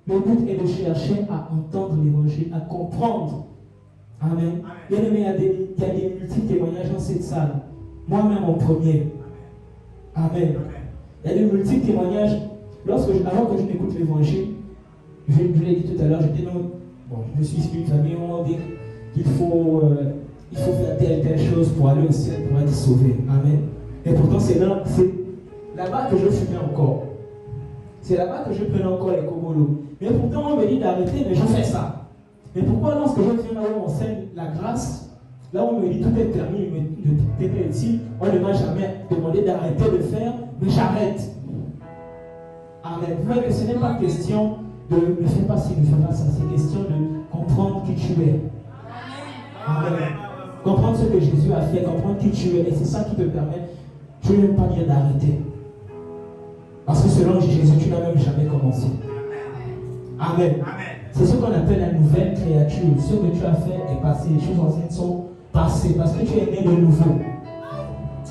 Le but est de chercher à entendre l'évangile, à comprendre. Amen. Bien aimé, il y a des multiples témoignages dans cette salle. Moi-même en premier. Amen. Il y a des multiples témoignages. Avant que je n'écoute l'évangile, je l'ai dit tout à l'heure, je suis issu d'une famille où on dit qu'il faut faire telle chose pour aller au ciel, pour être sauvé. Amen. Et pourtant, c'est là-bas que je fumais encore. C'est là-bas que je prenais encore les comolos. Mais pourtant, on me dit d'arrêter, mais je fais ça. Mais pourquoi lorsque je viens là où on enseigne la grâce, là où on me dit tout est permis, mais tout est utile, on ne m'a jamais demandé d'arrêter de faire, mais j'arrête. Amen. Vous voyez que ce n'est pas question de ne fais pas ci, ne fais pas ça, c'est question de comprendre qui tu es. Amen. Comprendre ce que Jésus a fait, comprendre qui tu es, et c'est ça qui te permet, je ne veux pas dire d'arrêter. Parce que selon Jésus, tu n'as même jamais commencé. Amen. C'est ce qu'on appelle la nouvelle créature. Ce que tu as fait est passé. Les choses anciennes sont passées parce que tu es né de nouveau.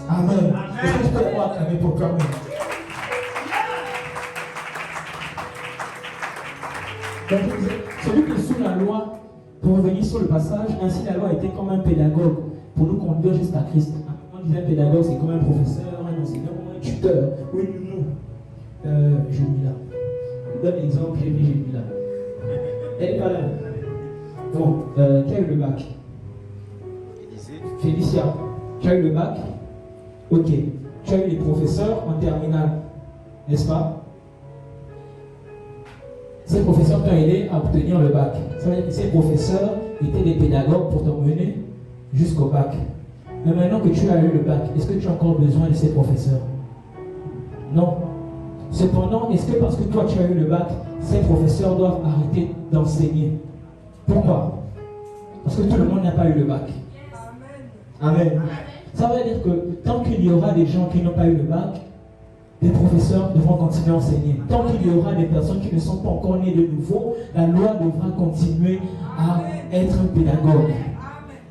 Amen. Est-ce que tu peux acclamer pour toi-même? Pour revenir sur le passage, ainsi la loi était comme un pédagogue pour nous conduire jusqu'à Christ. On disait un pédagogue, c'est comme un professeur, un enseignant, un tuteur, ou une nounou. Je mis là. Donne l'exemple, j'ai mis là. Elle n'est pas là. Bon, qui a eu le bac? Félicia. Tu as eu le bac? Ok. Tu as eu les professeurs en terminale, n'est-ce pas? Ces professeurs t'ont aidé à obtenir le bac. Ça veut dire que ces professeurs étaient des pédagogues pour t'emmener jusqu'au bac. Mais maintenant que tu as eu le bac, est-ce que tu as encore besoin de ces professeurs? Non. Cependant, est-ce que parce que toi tu as eu le bac, ces professeurs doivent arrêter d'enseigner? Pourquoi? Parce que tout le monde n'a pas eu le bac. Amen. Ça veut dire que tant qu'il y aura des gens qui n'ont pas eu le bac, les professeurs devront continuer à enseigner. Tant qu'il y aura des personnes qui ne sont pas encore nées de nouveau, la loi devra continuer à être un pédagogue.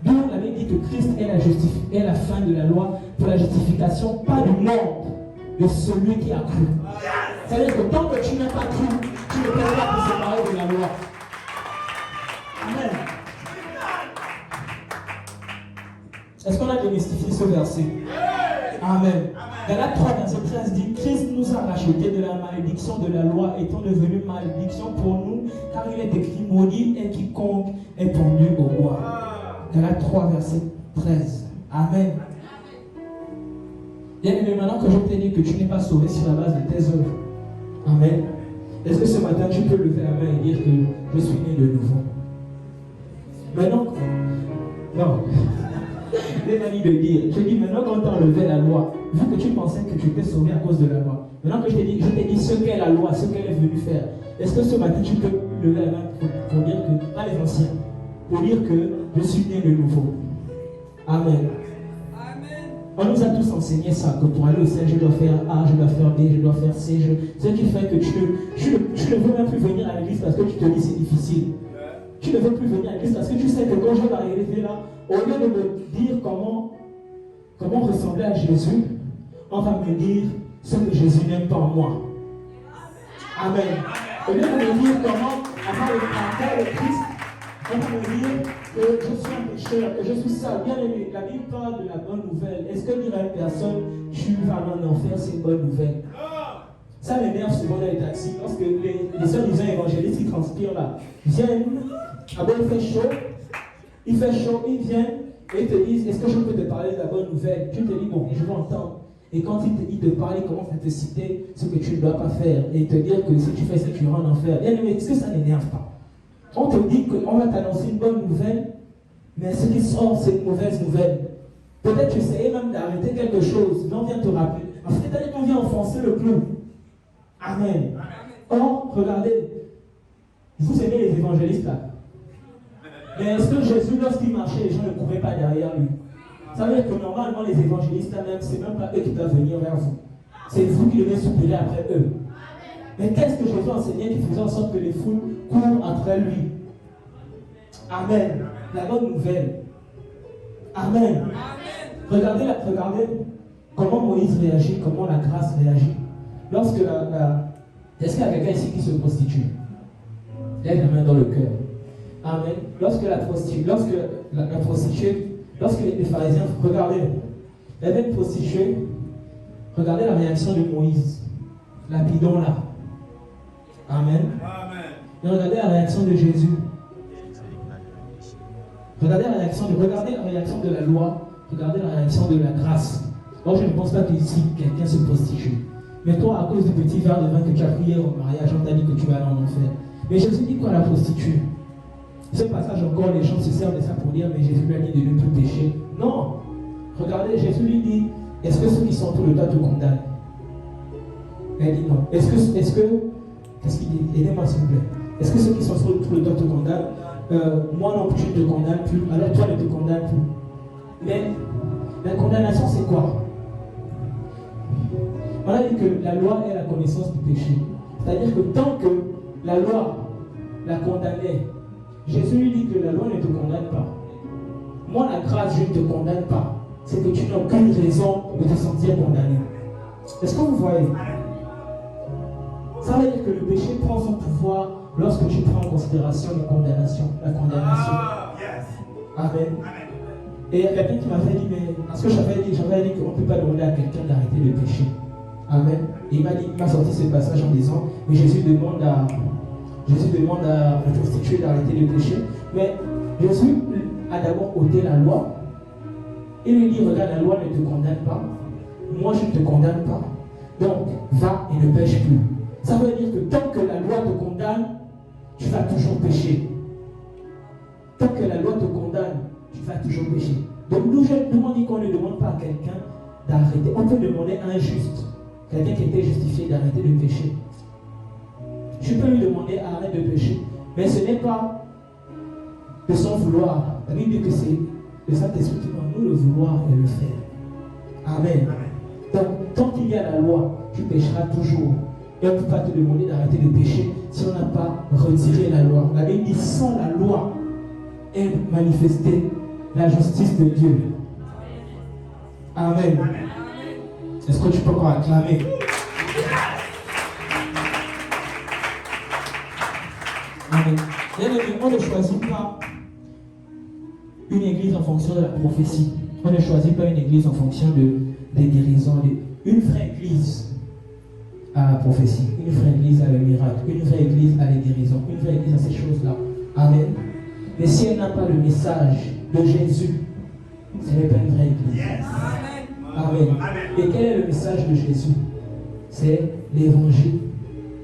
D'où on avait dit que Christ est la fin de la loi pour la justification, pas du monde, de celui qui a cru. Ça veut dire que tant que tu n'as pas cru, tu ne peux pas te séparer de la loi. Amen. Est-ce qu'on a démystifié ce verset? Amen. Galates 3, verset 13 dit: Christ nous a rachetés de la malédiction de la loi, étant devenu malédiction pour nous, car il est écrit: maudit est quiconque est pendu au bois. Galates 3, verset 13. Amen. Bien aimé, maintenant que je t'ai dit que tu n'es pas sauvé sur la base de tes œuvres, amen. Est-ce que ce matin tu peux lever la main et dire que je suis né de nouveau? Maintenant, non. Les manies de dire, je dis maintenant quand tu as enlevé la loi, vu que tu pensais que tu étais sauvé à cause de la loi, maintenant que je t'ai dit ce qu'est la loi, ce qu'elle est venue faire, est-ce que ce matin tu peux lever la main pour dire que, pas les anciens, pour dire que je suis né de nouveau? Amen. On nous a tous enseigné ça, que pour aller au ciel, je dois faire A, je dois faire B, je dois faire C, ce qui fait que tu ne veux même plus venir à l'église parce que tu te dis c'est difficile. Tu ne veux plus venir à l'église parce que tu sais que quand je vais arriver là, au lieu de me dire comment ressembler à Jésus, on va me dire ce que Jésus n'aime pas en moi. Amen. Au lieu de me dire comment avoir le caractère de Christ, on va me dire que je suis un pécheur, que je suis sale. Bien aimé, la Bible parle de la bonne nouvelle. Est-ce que dire à une personne, tu vas en enfer, c'est une bonne nouvelle? Ça m'énerve souvent dans les taxis, parce que les soi-disant évangélistes qui transpirent là viennent, bon, il fait chaud, ils viennent et ils te disent: est-ce que je peux te parler de la bonne nouvelle? Tu te dis: bon, je vais entendre. Et quand il te parle, il commence à te citer ce que tu ne dois pas faire et te dire que si tu fais ça, tu iras en enfer. Bien aimé, est-ce que ça n'énerve pas? On te dit qu'on va t'annoncer une bonne nouvelle, mais ce qui sort, c'est une mauvaise nouvelle. Peut-être tu essayais même d'arrêter quelque chose, mais on vient te rappeler. En fait, c'est-à-dire qu'on vient enfoncer le clou. Amen. Or, regardez, vous aimez les évangélistes là. Mais est-ce que Jésus, lorsqu'il marchait, les gens ne couraient pas derrière lui? Ça veut dire que normalement, les évangélistes là même, c'est même pas eux qui doivent venir vers vous. C'est vous qui devez soupirer après eux. Mais qu'est-ce que Jésus enseignait qui faisait en sorte que les foules courent après lui? Amen. La bonne nouvelle. Amen. Regardez comment Moïse réagit, comment la grâce réagit. Lorsque est-ce qu'il y a quelqu'un ici qui se prostitue? Lève la main dans le cœur. Amen. Lorsque les pharisiens, regardez, il y avait une prostituée, regardez la réaction de Moïse, la bidon là. Amen. Et regardez la réaction de Jésus. Regardez la réaction de la loi, regardez la réaction de la grâce. Or, je ne pense pas qu'ici quelqu'un se prostitue. Mais toi, à cause du petit verre de vin que tu as pris hier au mariage, on t'a dit que tu vas aller en enfer. Mais Jésus dit quoi, la prostituée? Ce passage encore, les gens se servent de ça pour dire: mais Jésus lui a dit de ne plus pécher. Non. Regardez, Jésus lui dit: est-ce que ceux qui sont autour de toi te condamnent? Elle dit non. Est-ce que qu'est-ce qu'il dit? Aidez-moi s'il vous plaît. Est-ce que ceux qui sont autour de toi te condamnent? Moi non plus, tu ne te condamnes plus. Alors toi ne te condamnes plus. Mais la condamnation, c'est quoi? On a dit que la loi est la connaissance du péché. C'est-à-dire que tant que la loi la condamnait, Jésus lui dit que la loi ne te condamne pas. Moi, la grâce, je ne te condamne pas. C'est que tu n'as aucune raison de te sentir condamné. Est-ce que vous voyez? Ça veut dire que le péché prend son pouvoir lorsque tu prends en considération la condamnation. Amen. Et il y a quelqu'un qui m'avait dit, mais parce que j'avais dit qu'on ne peut pas demander à quelqu'un d'arrêter le péché. Amen. Et il m'a sorti ce passage en disant, mais Jésus demande à la prostituée d'arrêter le péché. Mais Jésus a d'abord ôté la loi. Il lui dit, regarde, la loi ne te condamne pas. Moi, je ne te condamne pas. Donc, va et ne pêche plus. Ça veut dire que tant que la loi te condamne, tu vas toujours pécher. Tant que la loi te condamne, tu vas toujours pécher. Donc, nous, je demande qu'on ne demande pas à quelqu'un d'arrêter. On peut demander à un juste, quelqu'un qui était justifié d'arrêter de pécher. Je peux lui demander arrête de pécher. Mais ce n'est pas de son vouloir. La Bible dit que c'est le Saint-Esprit qui va nous le vouloir et le faire. Amen. Donc, tant qu'il y a la loi, tu pécheras toujours. Et on ne peut pas te demander d'arrêter de pécher si on n'a pas retiré la loi. La Bible dit sans la loi est manifestée la justice de Dieu. Amen. Est-ce que tu peux encore acclamer? Amen. On ne choisit pas une église en fonction de la prophétie. On ne choisit pas une église en fonction des guérisons. Une vraie église à la prophétie, une vraie église à le miracle, une vraie église à les guérisons, une vraie église à ces choses-là. Amen. Mais si elle n'a pas le message de Jésus, ce n'est pas une vraie église. Amen. Et quel est le message de Jésus? C'est l'évangile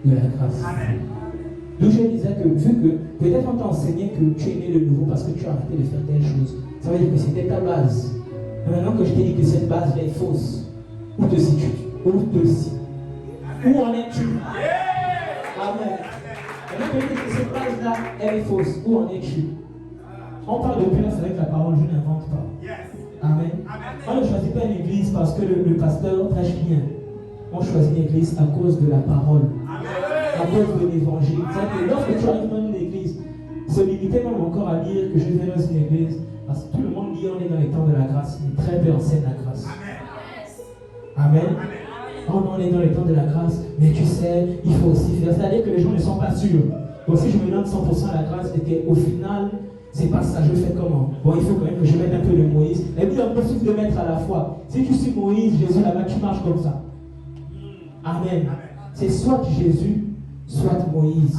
de la grâce. D'où je disais que, vu que peut-être on t'a enseigné que tu es né de nouveau parce que tu as arrêté de faire telle chose, ça veut dire que c'était ta base. Mais maintenant que je t'ai dit que cette base est fausse, où te situes? Où en es-tu? Amen. Maintenant que je dis que cette base-là, elle est fausse, où en es-tu? On parle depuis là, c'est vrai que la parole, je n'invente pas. Amen. On ne choisit pas une église parce que le pasteur prêche bien. On choisit une église à cause de la parole. À cause de l'évangile. C'est-à-dire que lorsque tu arrives dans une église, se limiter même encore à dire que je viens dans une église, parce que tout le monde dit on est dans les temps de la grâce, mais très peu enseigne la grâce. Amen. On est dans les temps de la grâce, mais tu sais, il faut aussi faire. C'est-à-dire que les gens ne sont pas sûrs. Donc si je me donne 100% à la grâce et qu'au final, c'est pas ça, je fais comment? Bon, il faut quand même que je mette un peu de Moïse. Et puis, on peut suffit de mettre à la fois. Si tu suis Moïse, Jésus là-bas, tu marches comme ça. Amen. C'est soit Jésus, soit Moïse.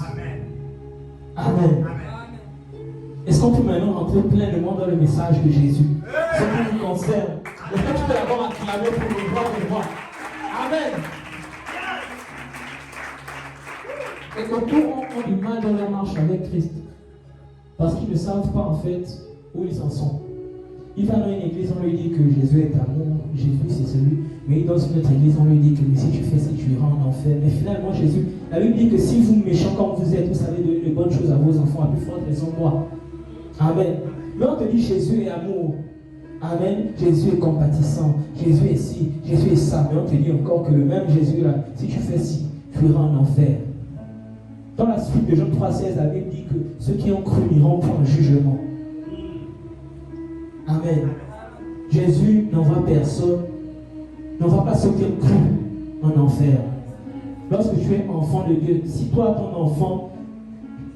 Amen. Est-ce qu'on peut maintenant rentrer pleinement dans le message de Jésus? Ce qui nous concerne. Est-ce que tu peux d'abord acclamer pour le voir et voir? Amen. Et beaucoup ont du mal dans leur marche avec Christ. Parce qu'ils ne savent pas en fait où ils en sont. Il va dans une église, on lui dit que Jésus est amour, Jésus c'est celui. Mais dans une autre église, on lui dit que mais si tu fais ça, tu iras en enfer. Mais finalement, Jésus, la Bible dit que si vous méchants comme vous êtes, vous savez donner de bonnes choses à vos enfants, à plus forte raison moi. Amen. Mais on te dit Jésus est amour. Amen. Jésus est compatissant. Jésus est ci, Jésus est ça. Mais on te dit encore que le même Jésus là, si tu fais ci, tu iras en enfer. Dans la suite de Jean 3,16, la Bible dit que ceux qui ont cru n'iront point en jugement. Amen. Jésus n'envoie personne, n'envoie pas ceux qui ont cru en enfer. Lorsque tu es enfant de Dieu, si toi, ton enfant,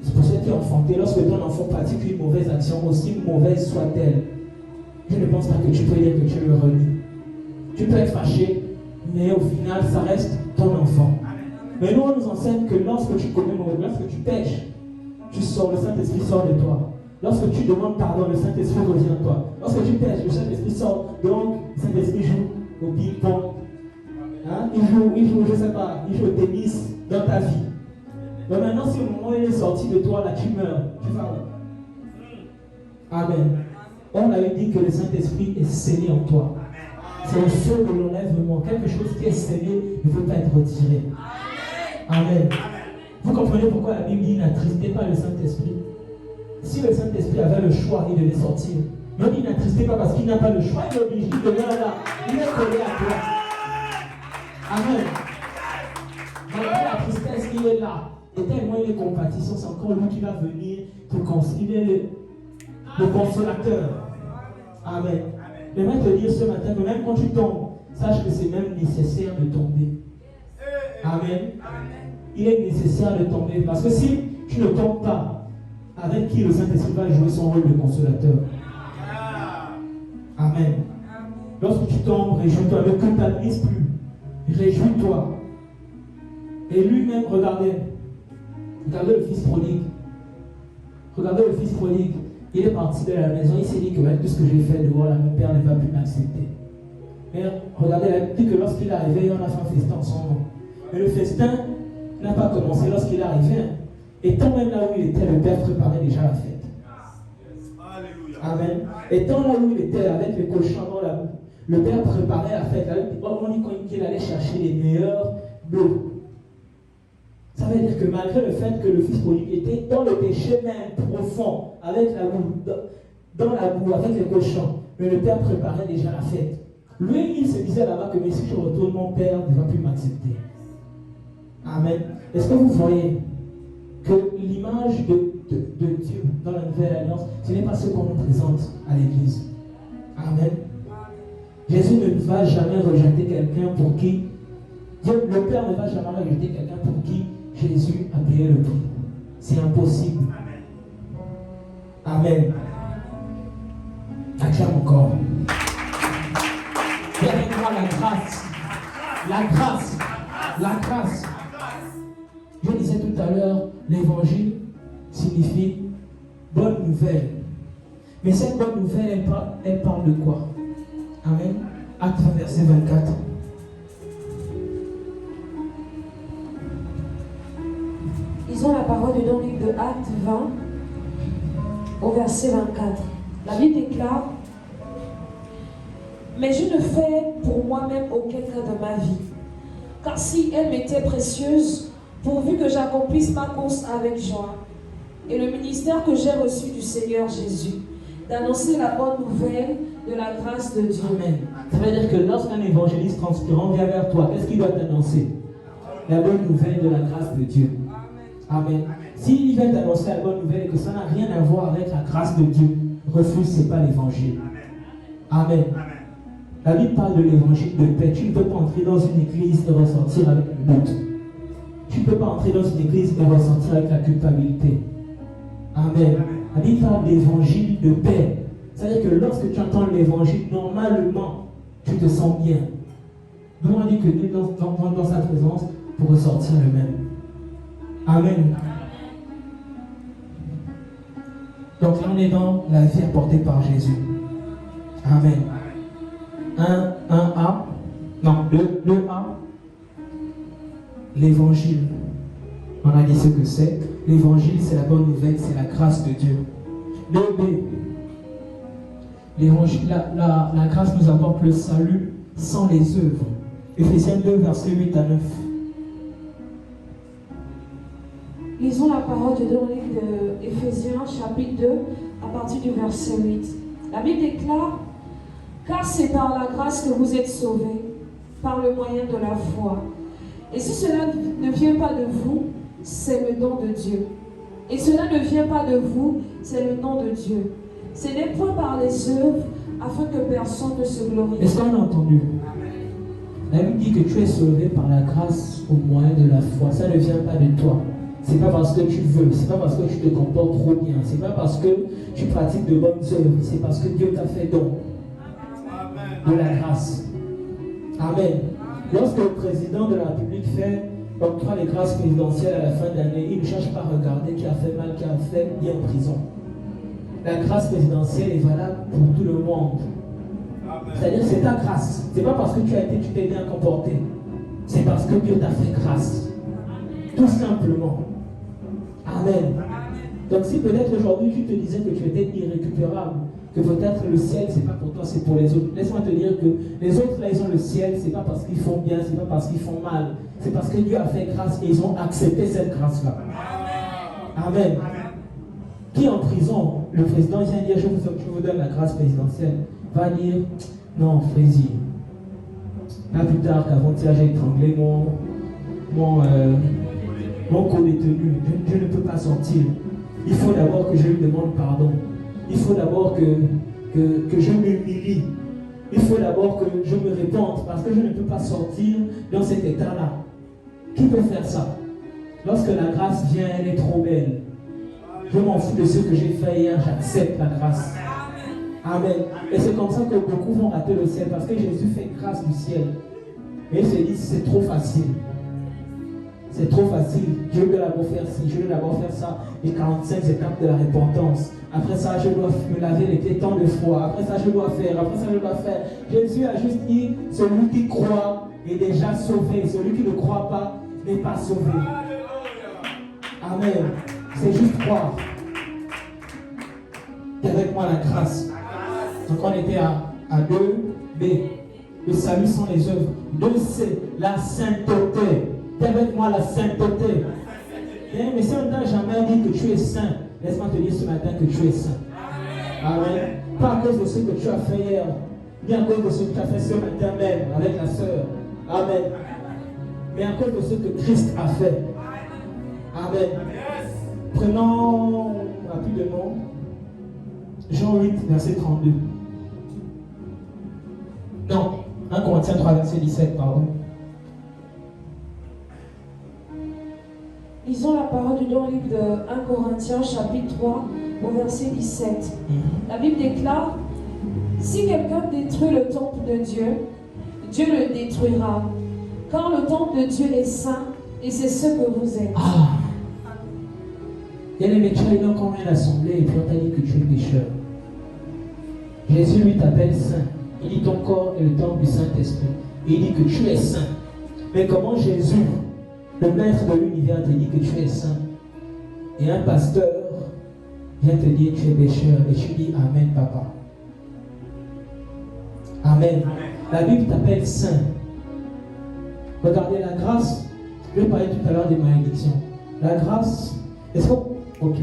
c'est pour ceux qui ont enfanté, lorsque ton enfant pratique une mauvaise action, aussi mauvaise soit-elle, je ne pense pas que tu peux dire que tu le renies. Tu peux être fâché, mais au final, ça reste ton enfant. Mais nous, on nous enseigne que lorsque tu commets mauvais, lorsque tu pêches, tu sors, le Saint-Esprit sort de toi. Lorsque tu demandes pardon, le Saint-Esprit revient à toi. Lorsque tu pêches, le Saint-Esprit sort. Donc, le Saint-Esprit joue au ping-pong. Hein? Il joue, je ne sais pas, il joue au tennis dans ta vie. Donc maintenant, si au moment où il est sorti de toi, là, tu meurs, tu vas où? Amen. On avait dit que le Saint-Esprit est scellé en toi. C'est le feu de l'enlèvement. Quelque chose qui est scellé ne peut pas être retiré. Amen. Vous comprenez pourquoi la Bible dit n'attristez pas le Saint-Esprit. Si le Saint-Esprit avait le choix, il devait sortir. Mais on dit n'attristez pas parce qu'il n'a pas le choix, il est obligé de venir là. Il est collé à toi. Amen. Malgré la tristesse, il est là. Et tellement il est compatissant, c'est encore lui qui va venir pour consoler le consolateur. Amen. J'aimerais te dire ce matin que même quand tu tombes, sache que c'est même nécessaire de tomber. Amen. Il est nécessaire de tomber. Parce que si tu ne comptes pas avec qui le Saint-Esprit va jouer son rôle de consolateur. Amen. Lorsque tu tombes, réjouis-toi, ne culpabilise plus. Réjouis-toi. Et lui-même, regardez le fils prodigue. Regardez le fils prodigue. Il est parti de la maison, il s'est dit que avec tout ce que j'ai fait dehors, là, mon père ne va plus m'accepter. Mais regardez, il dit que lorsqu'il est arrivé, on a fait un festin ensemble. Mais le festin n'a pas commencé lorsqu'il est arrivé. Étant même là où il était, le père préparait déjà la fête. Amen. Étant là où il était avec les cochons dans la boue, le père préparait la fête. On dit qu'il allait chercher les meilleurs bœufs. Ça veut dire que malgré le fait que le fils prodigue était dans le péché même profond, avec la boue, dans la boue, avec les cochons, mais le père préparait déjà la fête. Lui, il se disait là-bas que mais si je retourne, mon père ne va plus m'accepter. Amen. Est-ce que vous voyez que l'image de Dieu dans la nouvelle alliance, ce n'est pas ce qu'on nous présente à l'église. Amen. Jésus ne va jamais rejeter quelqu'un pour qui Dieu, le Père ne va jamais rejeter quelqu'un pour qui Jésus a payé le prix. C'est impossible. Amen. Acclame encore. Viens avec moi la grâce. La grâce. La grâce. Je disais tout à l'heure, l'évangile signifie bonne nouvelle. Mais cette bonne nouvelle, elle parle de quoi? Amen. Acte 20, verset 24. Lisons la parole dans le livre de Acte 20, au verset 24. La Bible déclare: mais je ne fais pour moi-même aucun cas de ma vie, car si elle m'était précieuse, pourvu que j'accomplisse ma course avec joie, et le ministère que j'ai reçu du Seigneur Jésus, d'annoncer la bonne nouvelle de la grâce de Dieu. Amen. Ça veut dire que lorsqu'un évangéliste transparent vient vers toi, qu'est-ce qu'il doit t'annoncer? La bonne nouvelle de la grâce de Dieu. Amen. S'il vient t'annoncer la bonne nouvelle et que ça n'a rien à voir avec la grâce de Dieu, refuse, ce n'est pas l'évangile. Amen. La Bible parle de l'évangile de paix. Tu ne peux pas entrer dans une église et ressortir avec le doute. Tu ne peux pas entrer dans une église et ressortir avec la culpabilité. Amen. La Bible parle d'évangile de paix. C'est-à-dire que lorsque tu entends l'évangile, normalement, tu te sens bien. Nous, on dit que Dieu dans sa présence pour ressortir le même. Amen. Donc là, on est dans la vie apportée par Jésus. Amen. 1A. Non, 2A. L'évangile. On a dit ce que c'est. L'évangile, c'est la bonne nouvelle, c'est la grâce de Dieu. 2B. L'évangile, la grâce nous apporte le salut sans les œuvres. Éphésiens 2, versets 8 à 9. Lisons la parole de dans le livre d'Éphésiens, chapitre 2, à partir du verset 8. La Bible déclare: car c'est par la grâce que vous êtes sauvés, par le moyen de la foi. Et si cela ne vient pas de vous, c'est le don de Dieu. Et cela ne vient pas de vous, c'est le nom de Dieu. Ce n'est point par les œuvres, afin que personne ne se glorifie. Est-ce qu'on a entendu? La Bible dit que tu es sauvé par la grâce au moyen de la foi. Ça ne vient pas de toi. C'est pas parce que tu veux, c'est pas parce que tu te comportes trop bien, c'est pas parce que tu pratiques de bonnes œuvres, c'est parce que Dieu t'a fait don de la grâce. Amen. Lorsque le président de la République octroie les grâces présidentielles à la fin d'année, il ne cherche pas à regarder qui a fait mal, qui a fait bien en prison. La grâce présidentielle est valable pour tout le monde. C'est-à-dire c'est ta grâce. C'est pas parce que tu t'es bien comporté. C'est parce que Dieu t'a fait grâce. Tout simplement. Amen. Donc si peut-être aujourd'hui tu te disais que tu étais irrécupérable, que peut-être le ciel c'est pas pour toi, c'est pour les autres. Laisse-moi te dire que les autres là ils ont le ciel, c'est pas parce qu'ils font bien, c'est pas parce qu'ils font mal, c'est parce que Dieu a fait grâce et ils ont accepté cette grâce-là. Amen. Qui en prison, le président vient dire je vous donne la grâce présidentielle, va dire non Frézy, là plus tard qu'avant-hier j'ai étranglé mon co-détenu, je ne peux pas sortir. Il faut d'abord que je lui demande pardon. Il faut d'abord que je m'humilie. Il faut d'abord que je me répande parce que je ne peux pas sortir dans cet état-là. Qui peut faire ça? Lorsque la grâce vient, elle est trop belle. Je m'en fous de ce que j'ai fait hier, j'accepte la grâce. Amen. Et c'est comme ça que beaucoup vont rater le ciel, parce que Jésus fait grâce du ciel. Et ils se disent, c'est trop facile. C'est trop facile. Je veux d'abord faire ci, je veux d'abord faire ça. Les 45 étapes de la repentance. Après ça, je dois me laver les pieds tant de fois. Après ça, je dois faire. Après ça, je dois faire. Jésus a juste dit, celui qui croit est déjà sauvé. Celui qui ne croit pas n'est pas sauvé. Amen. C'est juste croire. Et avec moi la grâce. Donc on était à 2B. Le salut sans les œuvres. 2C. La sainteté. Et avec moi la sainteté. Mais si on ne t'a jamais dit que tu es saint, laisse-moi te dire ce matin que tu es saint. Amen. Pas à cause de ce que tu as fait hier, ni à cause de ce que tu as fait ce matin même avec la sœur. Amen. Mais à cause de ce que Christ a fait. Amen. Prenons rapidement Jean 8, verset 32. Non, 1 Corinthiens 3, verset 17, pardon. Lisons la parole du don livre de 1 Corinthiens, chapitre 3, au verset 17. La Bible déclare, si quelqu'un détruit le temple de Dieu, Dieu le détruira. Car le temple de Dieu est saint, et c'est ce que vous êtes. Ah! Il y a les médecins qui ont connu l'assemblée et puis on t'a dit que tu es pécheur. Jésus lui t'appelle saint. Il dit ton corps est le temple du Saint-Esprit. Et il dit que tu es saint. Mais comment Jésus, le maître de l'univers, te dit que tu es saint? Et un pasteur vient te dire que tu es pécheur. Et tu dis Amen, papa. Amen. La Bible t'appelle saint. Regardez la grâce. Je vais parler tout à l'heure des malédictions. La grâce, est-ce qu'on... Ok.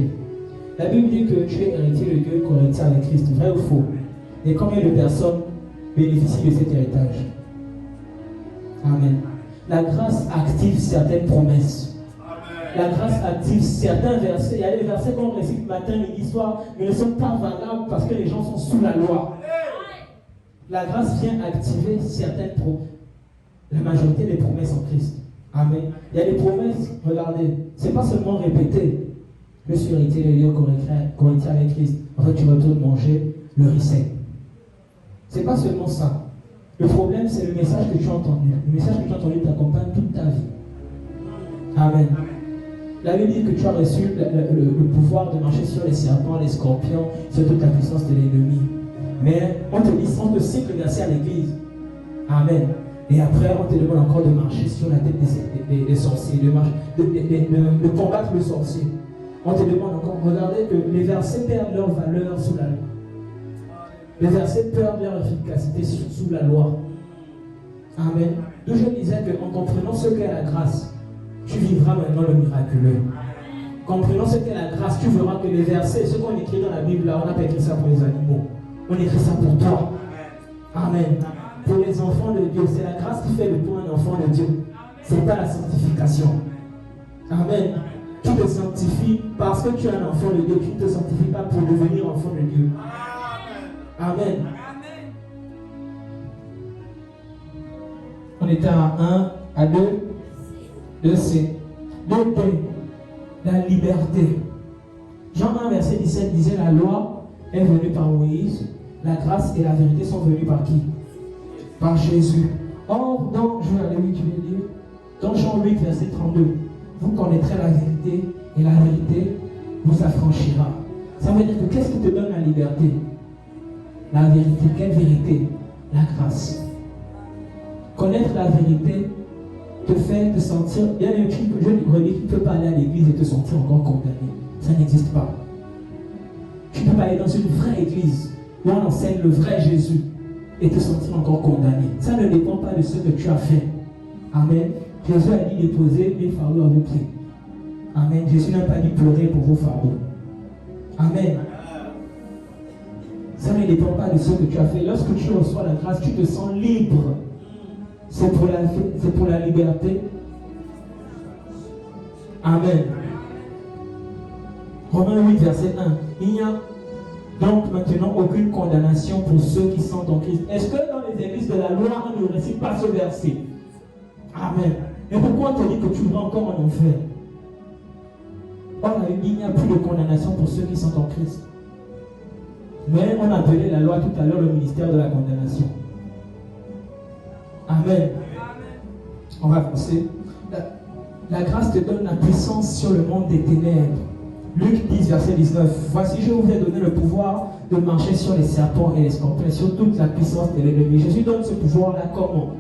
La Bible dit que tu es héritier de Dieu, co-héritier avec Christ. Vrai ou faux? Et combien de personnes bénéficient de cet héritage? Amen. La grâce active certaines promesses. La grâce active certains versets. Il y a des versets qu'on récite matin, midi, soir, mais ne sont pas valables parce que les gens sont sous la loi. La grâce vient activer certaines promesses. La majorité des promesses en Christ. Amen. Il y a des promesses, regardez, ce n'est pas seulement répéter. Je suis héritier de Dieu, co-héritier avec Christ. En fait, tu retournes manger le ricet. Ce n'est pas seulement ça. Le problème, c'est le message que tu as entendu. Le message que tu as entendu t'accompagne toute ta vie. Amen. La Bible dit que tu as reçu le pouvoir de marcher sur les serpents, les scorpions, sur toute la puissance de l'ennemi. Mais on te cite le verset à l'église. Amen. Et après, on te demande encore de marcher sur la tête des sorciers, de combattre le sorcier. On te demande encore, regardez que les versets perdent leur valeur sous la loi. Les versets perdent leur efficacité sous la loi. Amen. D'où je disais qu'en comprenant ce qu'est la grâce, tu vivras maintenant le miraculeux. Comprenant ce qu'est la grâce, tu verras que les versets, ce qu'on écrit dans la Bible, là, on n'a pas écrit ça pour les animaux. On écrit ça pour toi. Amen. Pour les enfants de Dieu, c'est la grâce qui fait de toi un enfant de Dieu. Ce n'est pas la sanctification. Amen. Tu te sanctifies parce que tu es un enfant de Dieu. Tu ne te sanctifies pas pour devenir enfant de Dieu. Amen. On était à 1, à 2, 2C. 2D, la liberté. Jean 1, verset 17 disait la loi est venue par Moïse, la grâce et la vérité sont venues par qui? Par Jésus. Or, dans Jean 8, verset 32, vous connaîtrez la vérité et la vérité vous affranchira. Ça veut dire que qu'est-ce qui te donne la liberté? La vérité. Quelle vérité? La grâce. Connaître la vérité te fait te sentir, bien un truc, je redis, tu ne peux pas aller à l'église et te sentir encore condamné. Ça n'existe pas. Tu ne peux pas aller dans une vraie église où on enseigne le vrai Jésus et te sentir encore condamné. Ça ne dépend pas de ce que tu as fait. Amen. Jésus a dit déposer mes fardeaux à vos pieds. Amen. Jésus n'a pas dit pleurer pour vos fardeaux. Amen. Ça ne dépend pas de ce que tu as fait. Lorsque tu reçois la grâce, tu te sens libre. C'est pour la liberté. Amen. Romains 8, verset 1. Il n'y a donc maintenant aucune condamnation pour ceux qui sont en Christ. Est-ce que dans les églises de la loi, on ne récite pas ce verset? Amen. Et pourquoi on te dit que tu vas encore en enfer? Or, la Bible dit, il n'y a plus de condamnation pour ceux qui sont en Christ. Mais on appelait la loi tout à l'heure le ministère de la condamnation. Amen. On va avancer. La grâce te donne la puissance sur le monde des ténèbres. Luc 10, verset 19. Voici, je vous ai donné le pouvoir de marcher sur les serpents et les scorpions, sur toute la puissance de l'ennemi. Jésus donne ce pouvoir-là comment?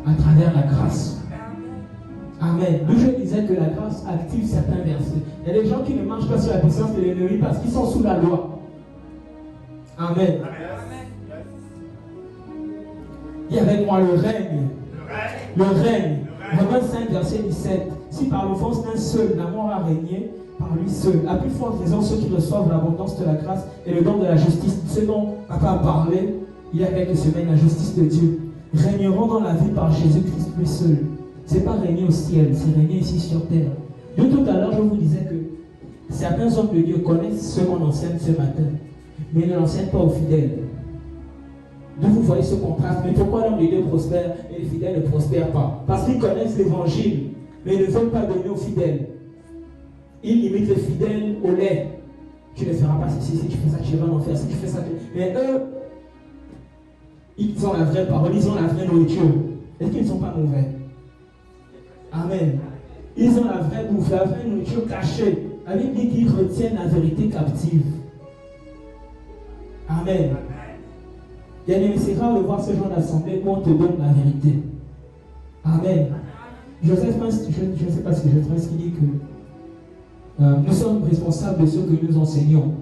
À travers la grâce. Amen. D'où je disais que la grâce active certains versets. Il y a des gens qui ne marchent pas sur la puissance de l'ennemi parce qu'ils sont sous la loi. Amen. Dis avec moi le règne. Le règne. Romains 5, verset 17. Si par l'offense d'un seul, la mort a régné, par lui seul. À plus forte raison, ceux qui reçoivent l'abondance de la grâce et le don de la justice, ce dont Papa a parlé il y a quelques semaines, la justice de Dieu, régneront dans la vie par Jésus-Christ lui seul. Ce n'est pas régner au ciel, c'est régner ici sur terre. De tout à l'heure, je vous disais que certains hommes de Dieu connaissent ce qu'on enseigne ce matin, mais ils ne l'enseignent pas aux fidèles. D'où vous voyez ce contraste. Mais pourquoi l'homme de Dieu prospère et les fidèles ne prospèrent pas? Parce qu'ils connaissent l'évangile, mais ils ne veulent pas donner aux fidèles. Ils limitent les fidèles au lait. Tu ne feras pas ceci, si tu fais ça, tu vas en faire, si tu fais ça, mais eux, ils ont la vraie parole, ils ont la vraie nourriture. Est-ce qu'ils ne sont pas mauvais? Amen. Ils ont la vraie bouffe, la vraie nourriture cachée. La Bible dit qu'ils retiennent la vérité captive. Amen. Bien-aimé, c'est rare de voir ce genre d'assemblée où on te donne la vérité. Amen. Joseph, je ne sais pas si je trouve ce qu'il dit que nous sommes responsables de ce que nous enseignons,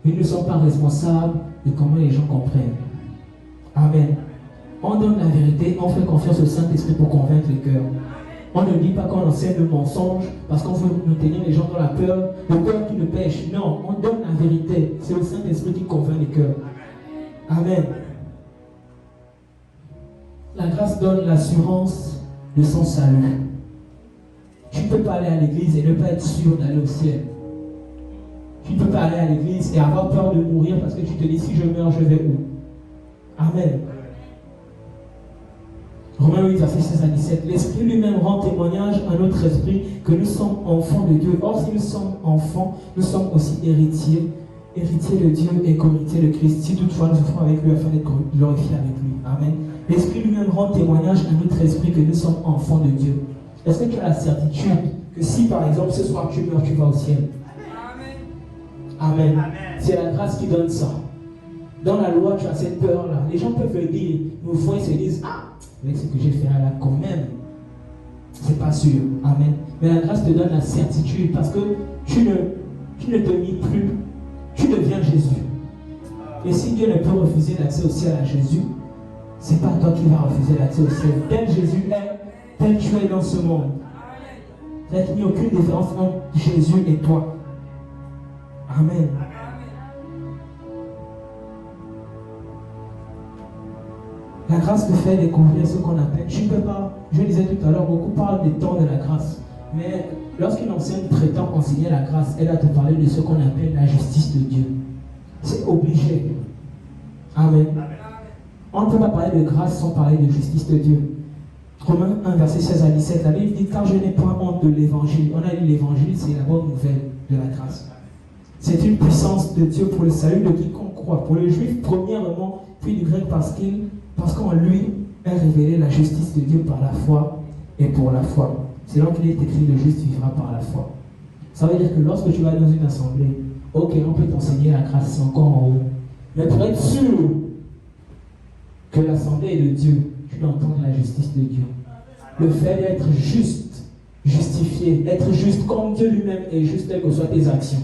mais nous ne sommes pas responsables de comment les gens comprennent. Amen. On donne la vérité, on fait confiance au Saint-Esprit pour convaincre les cœurs. On ne dit pas qu'on enseigne le mensonge parce qu'on veut nous tenir les gens dans la peur, le cœur qui ne pêche. Non, on donne la vérité. C'est le Saint-Esprit qui convainc les cœurs. Amen. La grâce donne l'assurance de son salut. Tu ne peux pas aller à l'église et ne pas être sûr d'aller au ciel. Tu ne peux pas aller à l'église et avoir peur de mourir parce que tu te dis si je meurs, je vais où? Amen. Romains 8, verset 16 à 17. L'Esprit lui-même rend témoignage à notre esprit que nous sommes enfants de Dieu. Or, si nous sommes enfants, nous sommes aussi héritiers de Dieu et co-héritiers de Christ. Si toutefois nous souffrons avec lui afin d'être glorifiés avec lui. Amen. L'Esprit lui-même rend témoignage à notre esprit que nous sommes enfants de Dieu. Est-ce que tu as la certitude que si par exemple ce soir tu meurs, tu vas au ciel? Amen. Amen. C'est la grâce qui donne ça. Dans la loi, tu as cette peur-là. Les gens peuvent le dire, nos fois ils se disent, ah, avec ce que j'ai fait là, quand même, c'est pas sûr. Amen. Mais la grâce te donne la certitude parce que tu ne te mis plus, tu deviens Jésus. Et si Dieu ne peut refuser l'accès au ciel à Jésus, c'est pas toi qui vas refuser l'accès au ciel. Tel Jésus est, tel tu es dans ce monde. C'est-à-dire qu'il n'y a aucune différence entre Jésus et toi. Amen. La grâce te fait découvrir ce qu'on appelle. Tu ne peux pas, je disais tout à l'heure, beaucoup parlent des temps de la grâce. Mais lorsqu'une enseigne prétend enseigner la grâce, elle a te parler de ce qu'on appelle la justice de Dieu. C'est obligé. Amen. On ne peut pas parler de grâce sans parler de justice de Dieu. Romains 1, verset 16 à 17, la Bible dit, car je n'ai point honte de l'évangile. On a dit l'évangile, c'est la bonne nouvelle de la grâce. C'est une puissance de Dieu pour le salut de quiconque croit. Pour le juif, premièrement, puis le grec parce qu'en lui est révélée la justice de Dieu par la foi et pour la foi. C'est là qu'il est écrit, le juste vivra par la foi. Ça veut dire que lorsque tu vas dans une assemblée, ok, on peut t'enseigner la grâce, c'est encore en haut. Mais pour être sûr que l'assemblée est de Dieu, tu dois entendre la justice de Dieu. Le fait d'être juste, justifié, être juste comme Dieu lui-même est juste, quelles que soient tes actions.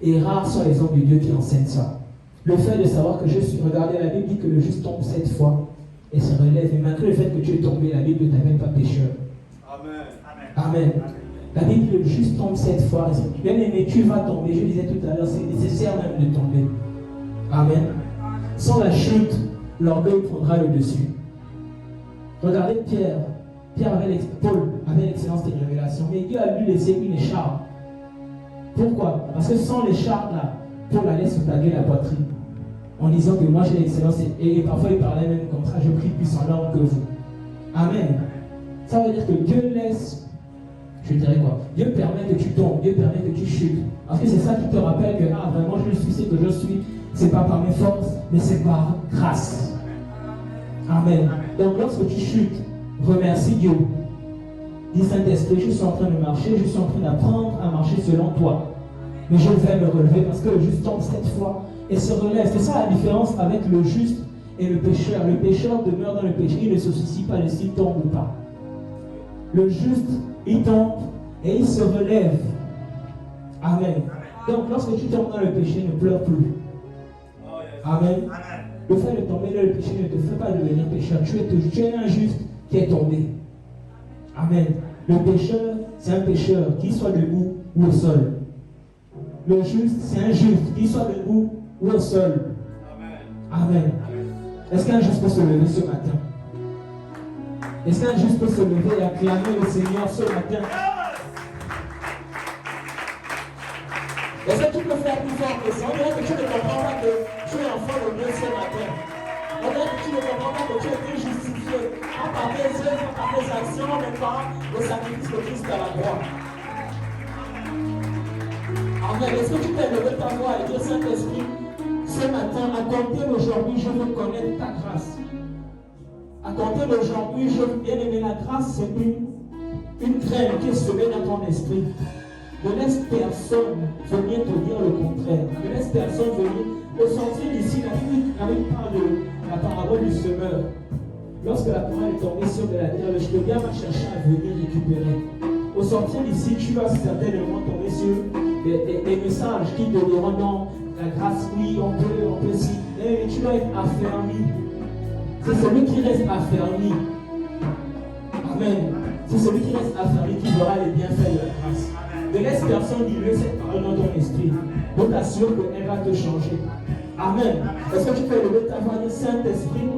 Et rares sont les hommes de Dieu qui enseignent ça. Le fait de savoir que je suis, regardez, la Bible dit que le juste tombe 7 fois et se relève. Et malgré le fait que tu es tombé, la Bible ne t'appelle pas pécheur. Amen. Amen. La Bible dit que le juste tombe 7 fois. Bien aimé, tu vas tomber. Je disais tout à l'heure, c'est nécessaire même de tomber. Amen. Sans la chute, l'orgueil prendra le dessus. Regardez Pierre. Paul avait l'excellence des révélations, mais Dieu a lui laissé une écharpe. Pourquoi? Parce que sans l'écharpe là, Paul allait se taguer la poitrine en disant que moi j'ai l'excellence et parfois il parlait même comme ça, je prie plus en langue que vous. Amen. Ça veut dire que Dieu laisse je dirais quoi? Dieu permet que tu tombes, Dieu permet que tu chutes. Parce que c'est ça qui te rappelle que, ah, vraiment, je suis ce que je suis. C'est pas par mes forces, mais c'est par grâce. Amen. Donc, lorsque tu chutes, remercie Dieu. Dis Saint-Esprit, je suis en train de marcher, je suis en train d'apprendre à marcher selon toi. Mais je vais me relever parce que le juste tombe 7 fois et se relève. C'est ça la différence avec le juste et le pécheur. Le pécheur demeure dans le péché, il ne se soucie pas de s'il tombe ou pas. Le juste, il tombe et il se relève. Amen. Donc lorsque tu tombes dans le péché, ne pleure plus. Amen. Le fait de tomber dans le péché ne te fait pas devenir pécheur. Tu es un juste qui est tombé. Amen. Le pécheur, c'est un pécheur, qu'il soit debout ou au sol. Le juste, c'est un juste, qu'il soit debout ou au sol. Amen. Est-ce qu'un juste peut se lever ce matin? Est-ce qu'un juste peut se lever et acclamer le Seigneur ce matin? Est-ce que tu peux faire plus fort que ça? On dirait que tu ne comprends pas que tu es enfant de Dieu ce matin. On dirait que tu ne comprends pas que tu as été justifié, pas par tes œuvres, pas par tes actions, mais par le sacrifice de Christ à la croix. Amen. Est-ce que tu peux lever ta voix et dire, Saint-Esprit, ce matin, à compter d'aujourd'hui, je veux connaître ta grâce. À compter d'aujourd'hui, je veux bien aimer la grâce, c'est une graine qui est semée dans ton esprit. Ne laisse personne venir te dire le contraire. Ne laisse personne venir. Au sortir d'ici, la Bible parle de la parabole du semeur. Lorsque la parole est tombée sur de la terre, le gars va chercher à venir récupérer. Au sortir d'ici, tu vas certainement tomber sur des messages qui te diront non, la grâce, oui, on peut si. Mais tu dois être affermi. C'est celui qui reste affermi. Amen. C'est celui qui reste affermi qui verra les bienfaits de la grâce. Ne laisse personne diluer cette parole dans ton esprit. Donc t'assure qu'elle va te changer. Amen. Est-ce que tu peux lever ta voix, Saint-Esprit,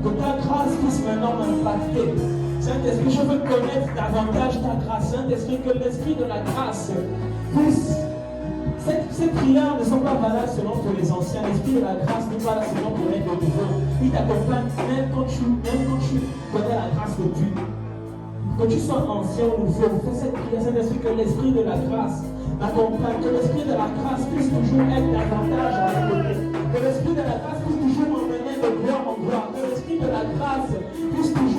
que ta grâce puisse maintenant m'impacter. Saint-Esprit, je veux connaître davantage ta grâce. Saint-Esprit, que l'esprit de la grâce puisse. Ces prières ne sont pas valables seulement pour les anciens. L'esprit de la grâce n'est pas là seulement pour être de nouveau. Il t'accompagne même quand tu connais la grâce de Dieu. Que tu sois ancien ou nouveau, fais cette prière, Saint-Esprit, que l'esprit de la grâce m'accompagne, que l'esprit de la grâce puisse toujours être davantage à mes côtés, que l'esprit de la grâce puisse toujours m'emmener de gloire en gloire, que l'esprit de la grâce puisse toujours